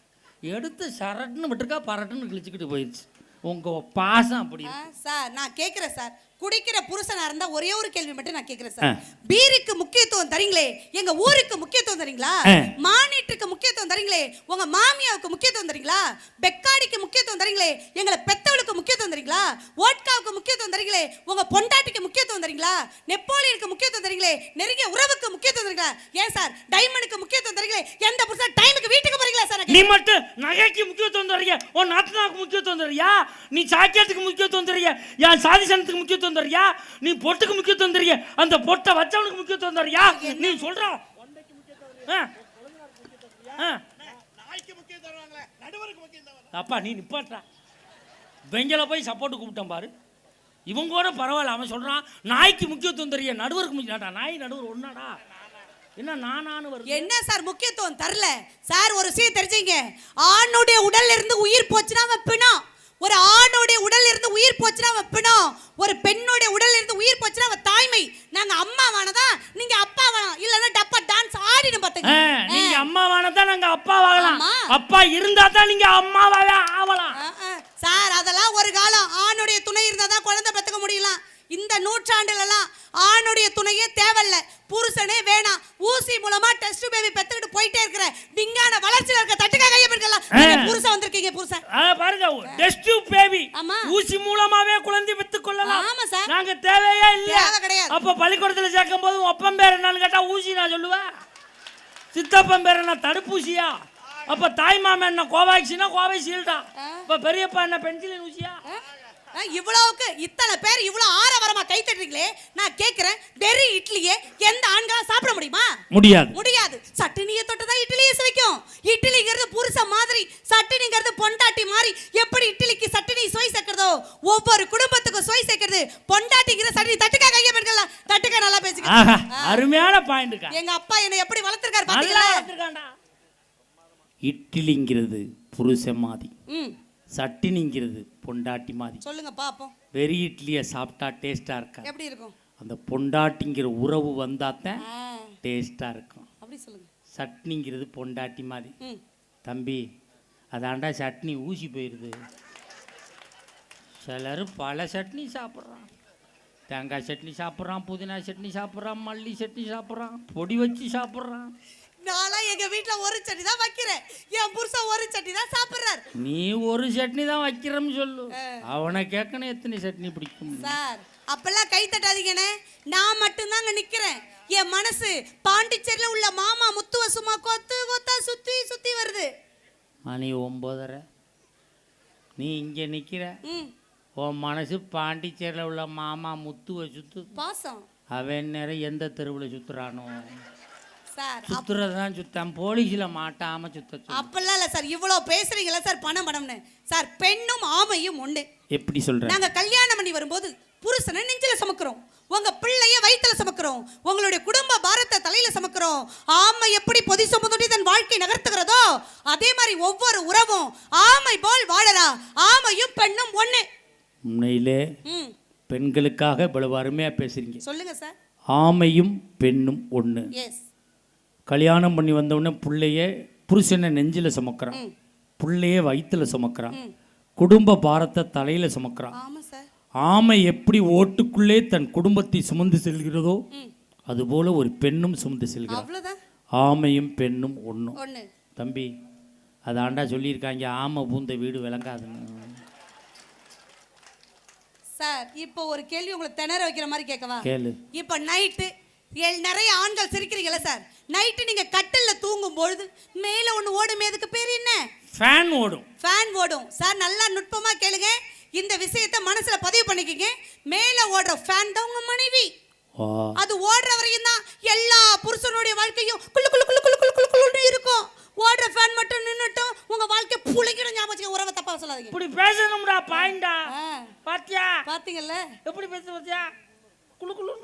[SPEAKER 1] எடுத்து சரட்டுன்னு விட்டுருக்கா, பரட்டுன்னு கிழிச்சிக்கிட்டு போயிடுச்சு. உங்கள் பாசம் அப்படி
[SPEAKER 2] சார். நான் கேட்குறேன் சார், குடிக்கிற புருஷனா இருந்தா ஒரே ஒரு கேள்வி மட்டும் நான் கேக்குறேன் சார். பீருக்கு முக்கியத்துவம் தரீங்களே, எங்க ஊருக்கு முக்கியத்துவம் தரீங்களா? மானிட்டுக்கு முக்கியத்துவம் தரீங்களே, உங்க மாமியாவுக்கு முக்கியத்துவம் தரீங்களா? பெக்காடிக்கு முக்கியத்துவம் தரீங்களே, எங்களை பெத்தவளுக்கு முக்கியத்துவம் தரீங்களா? ஓட்காவுக்கு முக்கியத்துவம் தரீங்களே, உங்க பொண்டாட்டிக்கு முக்கியத்துவம் தரீங்களா? நெப்போலியனுக்கு முக்கியத்துவம் தரீங்களே, நெருங்கிய உறவுக்கு முக்கியத்துவம் தரீங்களா? ஏன் சார் டைமண்டுக்கு முக்கியத்துவம் தரீங்களே, எந்த புருஷன் டைமுக்கு வீட்டுக்கு போறீங்களா சார்?
[SPEAKER 1] நீ மட்டும் நகைக்கு முக்கியத்துவம் தரீங்க, உன் நாத்தனாவுக்கு முக்கியத்துவம் தரியா? நீ சாக்கியத்துக்கு முக்கியத்துவம் தரியா? என் சாதி சனத்துக்கு முக்கியத்துவம் தரியா? நீ பொட்டுக்கு முக்கியத்துவம் தரியா? அந்த பொட்டை வச்சவனுக்கு முக்கியத்துவம் தரியா? நீ சொல்ற அப்பா நீ நிப்பாட்டா. வெங்கல போய் சப்போர்ட் கூப்பிட்டான் பாரு. இவங்க கூட பரவாயில்ல, அவன் சொல்றான் நாய்க்கு முக்கியத்துவம் தரியா, நடுவருக்கு முக்கியம். நாய் நடுவர் ஒன்னாடா, என்ன நானு வருது? என்ன
[SPEAKER 2] சார் முக்கியத்துவம் தரல சார்? ஒரு விஷயம் தெரிஞ்சீங்க, ஆணுடைய உடல்ல இருந்து உயிர் போச்சுன்னா அவன் பிணம். ஒரு ஆணுடைய உடல்ல இருந்து உயிர் போச்சுன்னா அவன் பிணம். ஒரு பெண்ணுடைய உடல்ல இருந்து உயிர் போச்சுன்னா அவன் தாய்மை. நாங்க அம்மாவானதா, நீங்க அப்பாவானா? இல்லன்னா டப்பா டான்ஸ் ஆடிடும் பாத்துங்க.
[SPEAKER 1] நீங்க அம்மாவானதா, நாங்க அப்பாவாகலாம். அப்பா இருந்தா தான் நீங்க அம்மாவாவே ஆவலாம்
[SPEAKER 2] சார். அதெல்லாம் ஒரு காலம். ஆணுடைய துணை இருந்தா தான் குழந்தை பெத்துக்க முடியலாம். இந்த நூற்றாண்டுலலாம் ஆணுடைய துணையே தேவையில்ல, புருஷனே வேணாம். ஊசி மூலமா டெஸ்ட் பேபி பெத்துக்கிட்டு போயிட்டே இருக்கிற விஞ்ஞான வளர்ச்சியில இருக்க தட்டுக்கா கைய பிடிக்கலாம். புருஷன் வந்திருக்கீங்க. புருஷன்
[SPEAKER 1] பாருங்க, டெஸ்ட் பேபி ஊசி மூலமாவே குழந்தை பெத்துக் கொள்ளலாம்.
[SPEAKER 2] ஆமா சார்.
[SPEAKER 1] நாங்க தேவையே இல்ல.
[SPEAKER 2] கிடையாது.
[SPEAKER 1] அப்ப பள்ளிக்கூடத்துல சேர்க்கும் போது ஒப்பம் பேர் என்னன்னு கேட்டா ஊசி நான் சொல்லுவேன். சித்தப்பன் பேர் என்ன தடுப்பூசியா? அப்ப தாய் மாமன் என்ன கோவாக்சினா கோவைஷீல்டா. இப்ப பெரியப்பா என்ன பென்சிலின் ஊசியா?
[SPEAKER 2] இவ்வளவுக்கு இத்தனை பேர் இவ்வளவு ஆரவாரமா கை தட்டுறீங்களே, நான் கேக்குறேன், வெறும் இட்லியே எந்த ஆண்களா சாப்பிட முடியுமா? முடியாது. சட்டினியை தொட்டதா இட்லியை சுவைக்கும். இட்லிங்கிறது புருஷ மாதிரி, சட்டினிங்கிறது பொண்டாட்டி மாதிரி. எப்படி
[SPEAKER 1] வாங்கிட்டு இருக்கான்.
[SPEAKER 2] எங்க அப்பா என்னை எப்படி வளர்த்திருக்காரு
[SPEAKER 1] நல்லா
[SPEAKER 2] பாத்தீங்களா?
[SPEAKER 1] வளர்த்திருக்கான்டா. இட்லிங்கிறது புருஷன் மாதிரி, சட்டினிங்கிறது பொண்டாட்டி மாதிரி.
[SPEAKER 2] சொல்லுங்க பாப்போம்.
[SPEAKER 1] வெறி இட்லியை சாப்பிட்டா டேஸ்டா இருக்கா?
[SPEAKER 2] எப்படி இருக்கும்?
[SPEAKER 1] அந்த பொண்டாட்டிங்கிற உறவு வந்தாத்தான் டேஸ்டா இருக்கும்.
[SPEAKER 2] அப்படி சொல்லுங்க.
[SPEAKER 1] சட்னிங்கிறது பொண்டாட்டி மாதிரி. தம்பி அதாண்டா சட்னி ஊசி போயிடுது. சிலர் பல சட்னி சாப்பிட்றான். தேங்காய் சட்னி சாப்பிட்றான், புதினா சட்னி சாப்பிட்றான், மல்லி சட்னி சாப்பிட்றான், பொடி வச்சு சாப்பிட்றான்.
[SPEAKER 2] நான்லாம் எங்க வீட்டுல ஒரு சட்னி தான் வைக்கிறேன், என் புருஷன் ஒரு சட்னி தான் சாப்பிடுறாரு.
[SPEAKER 1] நீ ஒரு சட்னி தான் வைக்கிறன்னு சொல்லு, அவனை கேட்கணும் எத்தனை சட்னி பிடிக்கும்.
[SPEAKER 2] சார் அப்பெல்லாம் கை தட்டாதீங்கண்ணே, நான் மட்டும்தாங்க நிக்கிறேன். என் மனசு பாண்டிச்சேரியில உள்ள மாமா முத்துவ சும்மா கொத்து கொத்தா சுத்தி சுத்தி வருது.
[SPEAKER 1] மணி 9:30, நீ இங்க நிக்கிற. உன் மனசு பாண்டிச்சேரியில் உள்ள மாமா முத்துவை சுத்து
[SPEAKER 2] பாசம்.
[SPEAKER 1] அவன் நேரம் எந்த தெருவில் சுத்துறானோ
[SPEAKER 2] சார்,
[SPEAKER 1] சுத்துறதுதான் சுத்தான், போலீஸ்ல மாட்டாம சுத்த.
[SPEAKER 2] அப்பெல்லாம் இல்ல சார், இவ்வளவு பேசுறீங்களா சார் பணம் பணம்னு. சார் பெண்ணும் ஆமையும் ஒண்ணு.
[SPEAKER 1] எப்படி சொல்ற?
[SPEAKER 2] நாங்க கல்யாணம் பண்ணி வரும்போது புருஷனை நெஞ்சில சுமக்கிறோம், உங்க பிள்ளைய வயிற்றுல சுமக்கிறோம், உங்களுடைய குடும்ப பாரத்தை தலையில சுமக்கிறோம். ஆமை எப்படி பொதி சுமந்துடி தன் வாழ்க்கை நகர்த்துகிறதோ அதே மாதிரி ஒவ்வொரு உறவும் ஆமை போல் வாழறா. ஆமையும் பெண்ணும் ஒண்ணு.
[SPEAKER 1] உண்மையிலே பெண்களுக்காக இவ்வளவு அருமையா பேசுறீங்க.
[SPEAKER 2] சொல்லுங்க சார்.
[SPEAKER 1] ஆமையும் பெண்ணும் ஒண்ணு.
[SPEAKER 2] எஸ்.
[SPEAKER 1] கல்யாணம் பண்ணி வந்தவுடனே பிள்ளைய புருஷனை நெஞ்சில சுமக்கிறான், பிள்ளைய வயிற்றுல சுமக்கிறான், குடும்ப பாரத்தை தலையில சுமக்கிறான்.
[SPEAKER 2] ஆமா சார்.
[SPEAKER 1] ஆமை எப்படி ஓட்டுக்குள்ளே தன் குடும்பத்தை சுமந்து செல்கிறதோ அதுபோல ஒரு பெண்ணும் சுமந்து செல்கிறார்.
[SPEAKER 2] அவ்வளவுதான்.
[SPEAKER 1] ஆமையும் பெண்ணும் ஒண்ணும்.
[SPEAKER 2] ஒண்ணு.
[SPEAKER 1] தம்பி அதாண்டா சொல்லியிருக்காங்க, ஆமை பூந்த வீடு விளங்காதுன்னு.
[SPEAKER 2] சார் இப்போ ஒரு கேள்வி உங்களுக்கு திணற வைக்கிற மாதிரி கேட்கவா?
[SPEAKER 1] கேளு.
[SPEAKER 2] இப்போ நைட்டு நிறைய ஆண்கள் சிரிக்கிறீங்களா சார்? நைட்டு நீங்க கட்டில்ல தூங்கும் பொழுது மேல ஒண்ணு ஓடும், எதுக்கு பேர் என்ன?
[SPEAKER 1] ஃபேன் ஓடும்.
[SPEAKER 2] ஃபேன் ஓடும் சார். நல்லா நுட்பமா கேளுங்க, இந்த விஷயத்தை மனசுல பதிவு பண்ணிக்கங்க. மேல ஓடுற ஃபேன் தான் உங்க மனைவி. அது ஓடுற வரையும் தான் எல்லா புருஷனுடைய வாழ்க்கையும் குளு குளு குளு குளு குளு குளு குளுன்னு இருக்கும். ஓடுற ஃபேன் மட்டும் நின்னுட்டும் உங்க வாழ்க்கை புளிக்கிடும். ஞாபகம் உறவை தப்பா சொல்லாதீங்க.
[SPEAKER 1] இப்படி பேசணும்டா பாயிண்டா. பாத்தியா?
[SPEAKER 2] பாத்தீங்கல்ல எப்படி
[SPEAKER 1] பேச பாத்தியா? குளு குளு.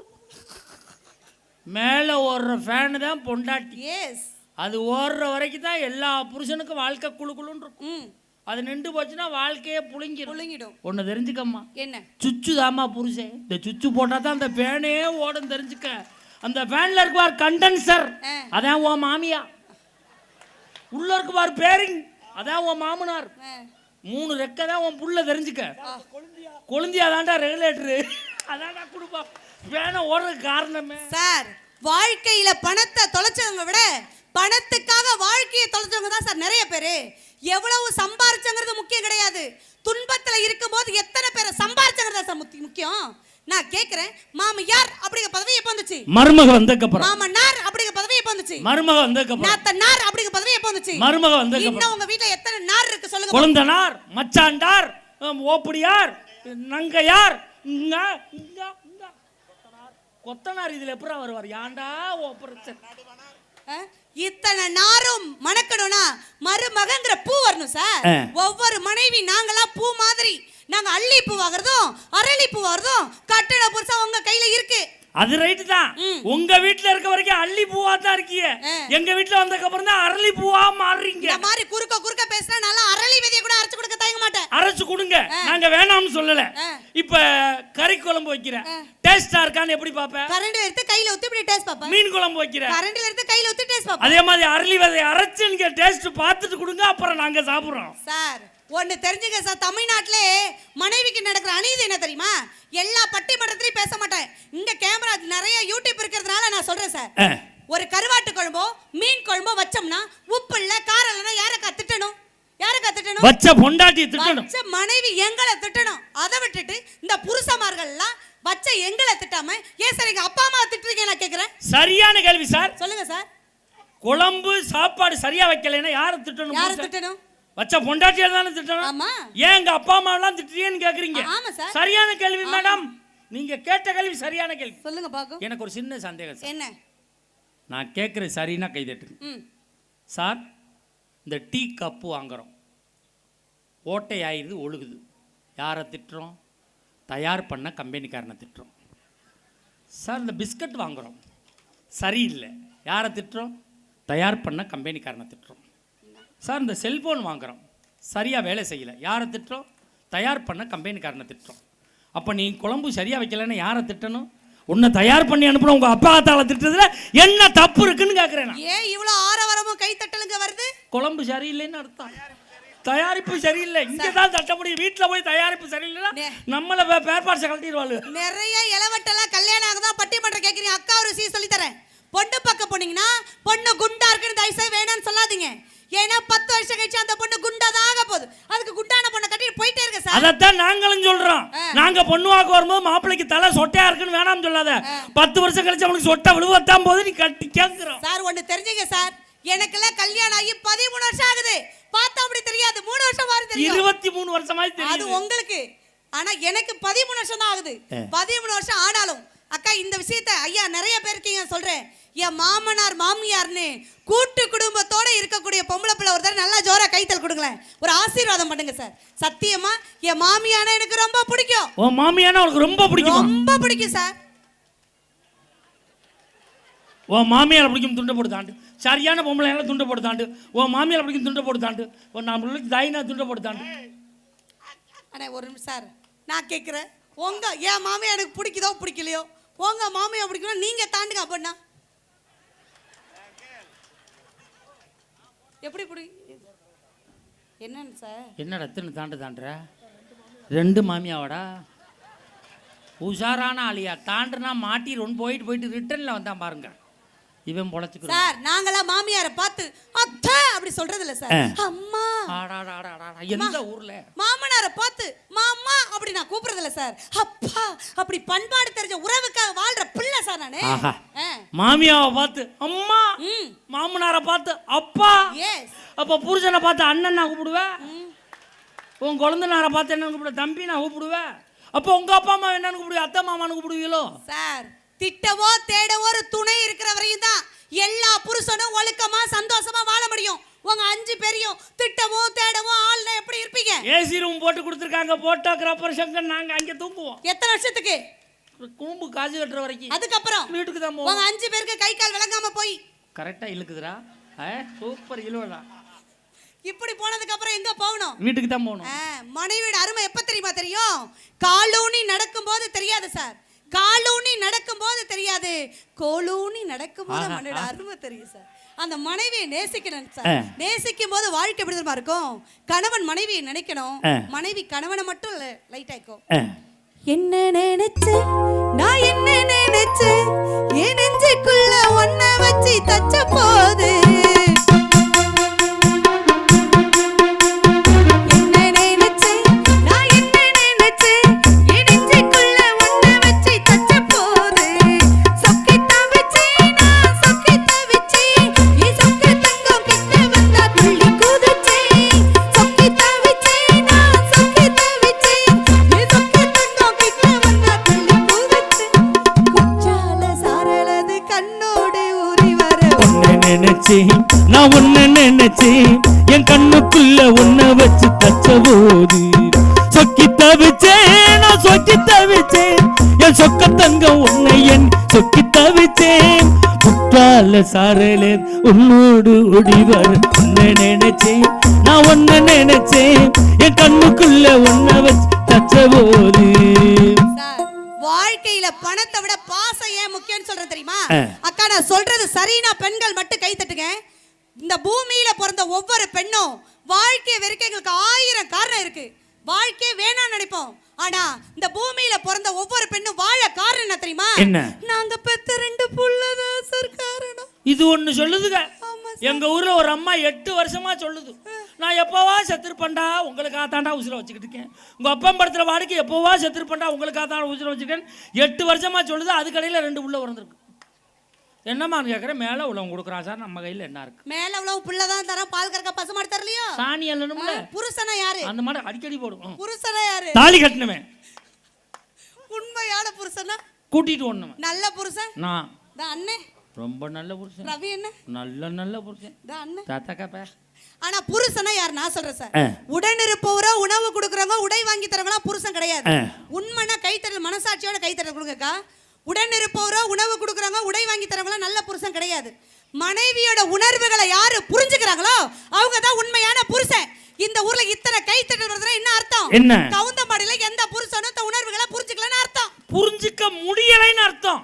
[SPEAKER 1] மேல ஓடுற ஃபேன் தான் பொண்டாட்டி.
[SPEAKER 2] எஸ்.
[SPEAKER 1] அது ஓடுற வரைக்கும் தான் எல்லா புருஷனுக்கும் வாழ்க்கை குளு குளுன்னு இருக்கும். அது நின்று போச்சுன்னா வாழ்க்கையே புளிங்கிடும். ஒன்னு தெரிஞ்சுக்கம்மா.
[SPEAKER 2] என்ன? சுச்சு
[SPEAKER 1] தாமா புருஷன். இந்த சுச்சு போட்டா தான் அந்த ஃபேனே ஓடும், தெரிஞ்சுக்க. அந்த ஃபேன்ல இருக்குவார் கண்டென்சர், அதான் உன் மாமியா. உள்ள இருக்குவார் பேரிங், அதான் உன் மாமனார். 3 ரெக்கை தான் உன் புள்ள, தெரிஞ்சுக்க. கொழுந்தியா தாண்டா ரெகுலேட்டரு, அதான்டா குடும்பம். ஃபேனை ஓடுறதுக்கு காரணமே
[SPEAKER 2] சார், வாழ்க்கையில பணத்தை தொலைச்சவங்க விட பணத்துக்காக வாழ்க்கையை தொலைச்சவங்க தான் சார் நிறைய பேரு. எவ்வளவு சம்பாரிச்சங்கிறது முக்கியம் கிடையாது, துன்பத்துல இருக்கும் போது எத்தனை பேரை சம்பாரிச்சங்கிறதா சார் முக்கியம். நான் கேக்குறேன், மாமியார் அப்படிங்கிற பதவி எப்ப வந்துச்சு?
[SPEAKER 1] மருமக வந்ததுக்கு அப்புறம்.
[SPEAKER 2] மாமனார் அப்படிங்கிற பதவி எப்ப வந்துச்சு?
[SPEAKER 1] மருமக வந்ததுக்கு அப்புறம்.
[SPEAKER 2] நாத்தனார் அப்படிங்கிற பதவி எப்ப வந்துச்சு?
[SPEAKER 1] மருமக வந்ததுக்கு அப்புறம்.
[SPEAKER 2] இன்னும் உங்க வீட்ல எத்தனை நார் இருக்கு சொல்லுங்க?
[SPEAKER 1] கொழுந்தனார், மச்சாண்டார், ஓப்படியார், நங்கையார், கொத்தனார். இதுல எப்பரா வருவார்? யாண்டா ஓப்பரேஷன்.
[SPEAKER 2] இத்தனை நாரும் மணக்கணும்னா மருமகங்கிற பூ வரணும் சார். ஒவ்வொரு மனைவி நாங்களா பூ மாதிரி, நாங்க அள்ளி பூ வாங்குறதும் அரளி பூ வாங்குறதும் கட்டண புருஷா உங்க கையில இருக்கு.
[SPEAKER 1] அது ரைட் தான். உங்க வீட்ல இருக்க வரைக்கும் அள்ளி பூவா தான் இருக்கீங்க. எங்க வீட்ல வந்ததுக்கு அப்புறம் தான் அரளி பூவா மாறுறீங்க.
[SPEAKER 2] இந்த மாதிரி குறுக்க பேசினா நல்லா அரளி விதைய கூட அரைச்சு கொடுக்க தயங்க மாட்டேன்.
[SPEAKER 1] அரைச்சு கொடுங்க, நாங்க வேணாம்னு சொல்லல. இப்ப கறி குழம்பு வைக்கிறேன், டேஸ்டா இருக்கான்னு எப்படி பாப்ப?
[SPEAKER 2] கரண்டில எடுத்து கையில ஊத்தி இப்படி டேஸ்ட் பாப்பேன்.
[SPEAKER 1] மீன் குழம்பு வைக்கிறேன்,
[SPEAKER 2] கரண்டில எடுத்து கையில ஊத்தி டேஸ்ட் பாப்பேன்.
[SPEAKER 1] அதே மாதிரி அரளி விதைய அரைச்சு நீங்க டேஸ்ட் பார்த்துட்டு கொடுங்க, அப்புறம் நாங்க சாப்பிடுறோம்.
[SPEAKER 2] சார் ஒன்னு தெரிஞ்சுங்க சார், தமிழ்நாட்டிலே மனைவிக்கு நடக்கிற அநீதி என்ன தெரியுமா? எல்லா பட்டிமன்றத்திலையும் பேச மாட்டேன், இங்க கேமரா நிறைய யூடியூப் இருக்கிறதுனால நான் சொல்றேன் சார். ஒரு கருவாட்டு குழம்போ மீன் குழம்போ வச்சோம்னா உப்பு இல்ல காரம் இல்லைன்னா யாரை திட்டணும்?
[SPEAKER 1] வச்ச பொண்டாட்டி திட்டணும்,
[SPEAKER 2] வச்ச மனைவி எங்களை திட்டணும். அதை விட்டுட்டு இந்த புருஷமார்கள் எல்லாம் வச்ச எங்களை திட்டாம ஏன் சார் எங்க அப்பா அம்மா திட்டுறீங்க நான் கேக்குறேன்.
[SPEAKER 1] சரியான கேள்வி சார்.
[SPEAKER 2] சொல்லுங்க சார்.
[SPEAKER 1] குழம்பு சாப்பாடு சரியா வைக்கலைன்னா யாரை திட்டணும்?
[SPEAKER 2] யாரை திட்டணும்?
[SPEAKER 1] வச்ச பொண்டாட்டியா தானே திட்டணும்.
[SPEAKER 2] ஆமா.
[SPEAKER 1] ஏன் எங்க அப்பா அம்மா எல்லாம் திட்டுறீங்கன்னு கேக்குறீங்க.
[SPEAKER 2] ஆமா சார்.
[SPEAKER 1] சரியான கேள்வி மேடம், நீங்க கேட்ட கேள்வி சரியான கேள்வி.
[SPEAKER 2] சொல்லுங்க பாக்கும்.
[SPEAKER 1] எனக்கு ஒரு சின்ன சந்தேகம் சார்.
[SPEAKER 2] என்ன?
[SPEAKER 1] நான் கேட்குறது சரின்னா கை தட்டுங்க சார். இந்த டீ கப்பு வாங்குறோம், ஓட்டை ஆயிடுது, ஒழுகுது, யாரை திட்டுறோம்? தயார் பண்ண கம்பெனிக்காரனை திட்டுறோம் சார். இந்த பிஸ்கட் வாங்குறோம், சரியில்லை. யாரை திட்டுறோம்? தயார் பண்ண கம்பெனிக்காரனை திட்டுறோம். சார் இந்த செல்ஃபோன் வாங்குகிறோம், சரியாக வேலை செய்யலை. யாரை திட்டுறோம்? தயார் பண்ண கம்பெனிக்காரனை திட்டுறோம். அப்போ நீ குழம்பு சரியாக வைக்கலைன்னு யாரை திட்டணும்? உன்னை தயார் பண்ணி அனுப்புன உங்கள் அப்பா அத்தால திட்டுறதுல என்ன தப்பு இருக்குன்னு கேட்குறேன்.
[SPEAKER 2] ஏன் இவ்வளோ ஆரவாரமும் கை தட்டலுங்க வருது?
[SPEAKER 1] குழம்பு சரியில்லைன்னு அர்த்தம், தயாரிப்பு சரியில்லை. இங்கே தான் தட்ட முடியும். வீட்டில் போய் தயாரிப்பு சரியில்லைன்னா நம்மளை பேர்பாட்ஸை கழட்டிடுவாள்.
[SPEAKER 2] நிறைய இளவட்டெல்லாம் கல்யாணம் ஆகுதான் பட்டிமன்றம் கேட்குறீங்க. அக்கா ஒரு சீ சொல்லி தரேன். பொண்ணு பக்கம் போனீங்கன்னா பொண்ணு குண்டா இருக்குன்னு தயவுசெய்து வேணான்னு சொல்லாதீங்க. ஏன்னா 10 வருஷம் கழிச்சு அந்த பொண்ணு குண்டா தான் ஆக போகுது. அதுக்கு குண்டான பொண்ணை கட்டிட்டு போயிட்டே இருக்க சார்.
[SPEAKER 1] அதைத்தான் நாங்களும் சொல்றோம். நாங்க பொண்ணு வாக்க வரும்போது மாப்பிள்ளைக்கு தலை சொட்டையா இருக்குன்னு வேணாம்னு சொல்லாத. 10 வருஷம் கழிச்சு அவனுக்கு சொட்டை விழுவத்தான் போது நீ கட்டி கேட்கிறோம்.
[SPEAKER 2] சார் ஒண்ணு தெரிஞ்சுங்க சார், எனக்கெல்லாம் கல்யாணம் ஆகி 13 வருஷம் ஆகுது. பார்த்தா அப்படி தெரியாது, 3 வருஷம் மாதிரி தெரியும்.
[SPEAKER 1] 23 வருஷமாய் தெரியும்.
[SPEAKER 2] அது உங்களுக்கு. ஆனா எனக்கு 13 வருஷம் தான் ஆகுது. 13 வருஷம் ஆனாலும் அக்கா இந்த விஷயத்தை ஐயா நிறைய பேர் இருக்கீங்க சொல்றேன். என் மாமனார் மாமியார்னு கூட்டு குடும்பத்தோட இருக்கக்கூடிய பொம்பளை பிள்ளை ஒரு தடவை நல்லா ஜோரா கைத்தல் கொடுங்களேன், ஒரு ஆசீர்வாதம் பண்ணுங்க சார். சத்தியமா என் மாமியானா எனக்கு ரொம்ப பிடிக்கும்.
[SPEAKER 1] உன் மாமியானா உனக்கு ரொம்ப பிடிக்கும்? ரொம்ப
[SPEAKER 2] பிடிக்கும் சார்.
[SPEAKER 1] உன் மாமியாரை பிடிக்கும் துண்டை போட்டு தாண்டு. சரியான பொம்பளை எல்லாம் துண்டை போட்டு தாண்டு. உன் மாமியாரை பிடிக்கும் துண்டை போட்டு தாண்டு. ஒரு நம்மளுக்கு தாயினா துண்டை போட்டு தாண்டு.
[SPEAKER 2] அண்ணே ஒரு நிமிஷம் சார், நான் கேட்குறேன். உங்க என் மாமியா எனக்கு பிடிக்குதோ பிடிக்கலையோ, உங்க மாமியா பிடிக்கணும் நீங்க தாண்டுங்க. அப்படின்னா எப்படி பிடி என்னன்னு சார்?
[SPEAKER 1] என்ன ரத்தின தாண்டுற? 2 மாமியாவாடா? உஷாரான ஆளியா? தாண்டுனா மாட்டிடுவோன்னு போயிட்டு ரிட்டர்னில் வந்தான் பாருங்க. இவன் பொழைச்சுக்கிறோம்
[SPEAKER 2] சார். நாங்களாம் மாமியாரை பார்த்து அத்தை அப்படி சொல்றது இல்ல சார், அம்மா.
[SPEAKER 1] எந்த ஊர்ல?
[SPEAKER 2] மாமனாரை பார்த்து மாமா அப்படி நான் கூப்பிடுறது இல்ல சார், அப்பா. அப்படி பண்பாடு தெரிஞ்ச உறவுக்காக வாழ்ற பிள்ளை சார் நானு.
[SPEAKER 1] மாமியாவை பார்த்து அம்மா, மாமனாரை பார்த்து அப்பா. அப்ப புருஷனை பார்த்து அண்ணன் நான் கூப்பிடுவேன். உன் குழந்தைனாரை பார்த்து என்ன கூப்பிடுவேன்? தம்பி நான் கூப்பிடுவேன். அப்போ உங்க அப்பா அம்மா என்னன்னு கூப்பிடுவீங்க? அத்தை மாமான்னு கூப்பிடுவீங்களோ? சார்
[SPEAKER 2] திட்டவோ தேடவோ ஒரு துணை இருக்கிற வரையும் தான் எல்லா புருஷனும் ஒழுக்கமா சந்தோஷமா வாழ முடியும். உங்க 5 பேரையும் திட்டவோ தேடவோ ஆள்னா எப்படி இருப்பீங்க?
[SPEAKER 1] ஏசி ரூம் போட்டு கொடுத்துருக்காங்க, போட்டோகிராஃபர் சங்கர். நாங்க அங்கே தூங்குவோம்.
[SPEAKER 2] எத்தனை வருஷத்துக்கு?
[SPEAKER 1] கூம்பு காசு கட்டுற வரைக்கும்.
[SPEAKER 2] அதுக்கப்புறம்
[SPEAKER 1] வீட்டுக்கு தான் போவோம்.
[SPEAKER 2] உங்க 5 பேருக்கு கை கால் விளங்காம போய்
[SPEAKER 1] கரெக்டா இழுக்குதுடா. சூப்பர் இழுவடா.
[SPEAKER 2] இப்படி போனதுக்கு அப்புறம் எங்க போகணும்?
[SPEAKER 1] வீட்டுக்கு தான் போகணும்.
[SPEAKER 2] மனைவியோட அருமை எப்ப தெரியுமா தெரியும்? காலூனி நடக்கும் போது தெரியாது சார். காலூனி நடக்கும் போது தெரியாது, கோலூனி நடக்கும் போது மனைவியோட அருமை தெரியும் சார். அந்த மனைவியை நேசிக்கணும் சார். நேசிக்கும் போது வாழ்க்கை எப்படி தெரியுமா இருக்கும்? கணவன் மனைவியை நினைக்கணும், மனைவி கணவனை மட்டும் லைட் ஆயிக்கும். என்ன நினைச்சு நான் என்ன நினைச்சு என் நெஞ்சுக்குள்ள ஒன்ன வச்சு தச்ச போது
[SPEAKER 1] நான் உன்ன நினைச்சேன், என் கண்ணுக்குள்ள உன்ன வச்சு தச்ச போது சொக்கி தவிச்சேன். நான் சொக்கி தவிச்சேன், என் சொக்க தங்கம் உன்னை என் சொக்கி தவிச்சேன். குற்றால சாரலே உன்னோடு ஒடிவர். உன்னை நினைச்சேன், நான் உன்ன நினைச்சேன், என் கண்ணுக்குள்ள உன்ன வச்சு தச்ச போது.
[SPEAKER 2] வாழ்க்கையில பணத்தை விட பாசம் ஏன் முக்கியம் சொல்றது தெரியுமா? அக்கா நான் சொல்றது சரினா பெண்கள் மட்டும் கை தட்டுங்க. இந்த பூமியில பிறந்த ஒவ்வொரு பெண்ணும் வாழ்க்கையை வெறுக்க எங்களுக்கு 1000 காரணம் இருக்கு. வாழ்க்கையே வேணாம்னு நினைப்போம். ஆனா இந்த பூமியில பிறந்த ஒவ்வொரு பெண்ணும் வாழ காரணம் என்ன தெரியுமா? நாங்க பெத்த 2 புள்ளதான் சார் காரணம்.
[SPEAKER 1] இது ஒண்ணு சொல்லுதுங்க. எங்க ஊர்ல ஒரு அம்மா 8 வருஷமா சொல்லுது, நான் எப்போவா செத்துருப்பேன்டா உங்களுக்காக தாண்டா உசுரை வச்சுக்கிட்டு இருக்கேன். உங்க அப்பா படத்துல வாடிக்கை எப்போவா செத்துருப்பேன்டா உங்களுக்காக தான் உசுரை வச்சுக்கேன். 8 வருஷமா சொல்லுது. அதுக்கடையில் 2 புள்ள பிறந்திருக்கு. என்னம்மான்னு கேட்குறேன். மேலே உழவு கொடுக்குறான் சார். நம்ம கையில் என்ன இருக்கு? மேலே உழவு புள்ள தான் தரோம். பால் கறக்க பசு மாடு தரலையோ? சாணி அல்லணும்ல. புருஷனா யாரு? அந்த மாடு அடிக்கடி போடும். புருஷனா யாரு? தாலி கட்டணுமே. உண்மையான புருஷனா? கூட்டிட்டு ஒண்ணுமே. நல்ல புருஷன் நான் தான் அண்ணே. ரொம்ப நல்ல புருஷன். ரவி என்ன? நல்ல புருஷன் தான் அண்ணே. தாத்தாக்கா. ஆனா புருஷனா யார்? நான் சொல்றேன் சார். உடன் இருப்பவரோ உணவு கொடுக்குறவங்க உடை வாங்கி தரவங்களா புருஷன் கிடையாது. உண்மைனா கைத்தறல் மனசாட்சியோட கைத்தறல் கொடுங்கக்கா.
[SPEAKER 2] உடன் இருப்பவரோ உணவு கொடுக்குறவங்க உடை வாங்கி தரவங்களோ நல்ல புருஷன் கிடையாது. மனைவியோட உணர்வுகளை யாரு புரிஞ்சுக்கிறாங்களோ அவங்க தான் உண்மையான புருஷன். இந்த ஊர்ல இத்தனை கை தட்டல் வருதுன்னா என்ன அர்த்தம்?
[SPEAKER 1] என்ன?
[SPEAKER 2] கவுந்தமாடியில எந்த புருஷனும் இந்த உணர்வுகளை புரிஞ்சுக்கலன்னு அர்த்தம்.
[SPEAKER 1] புரிஞ்சுக்க முடியலைன்னு அர்த்தம்.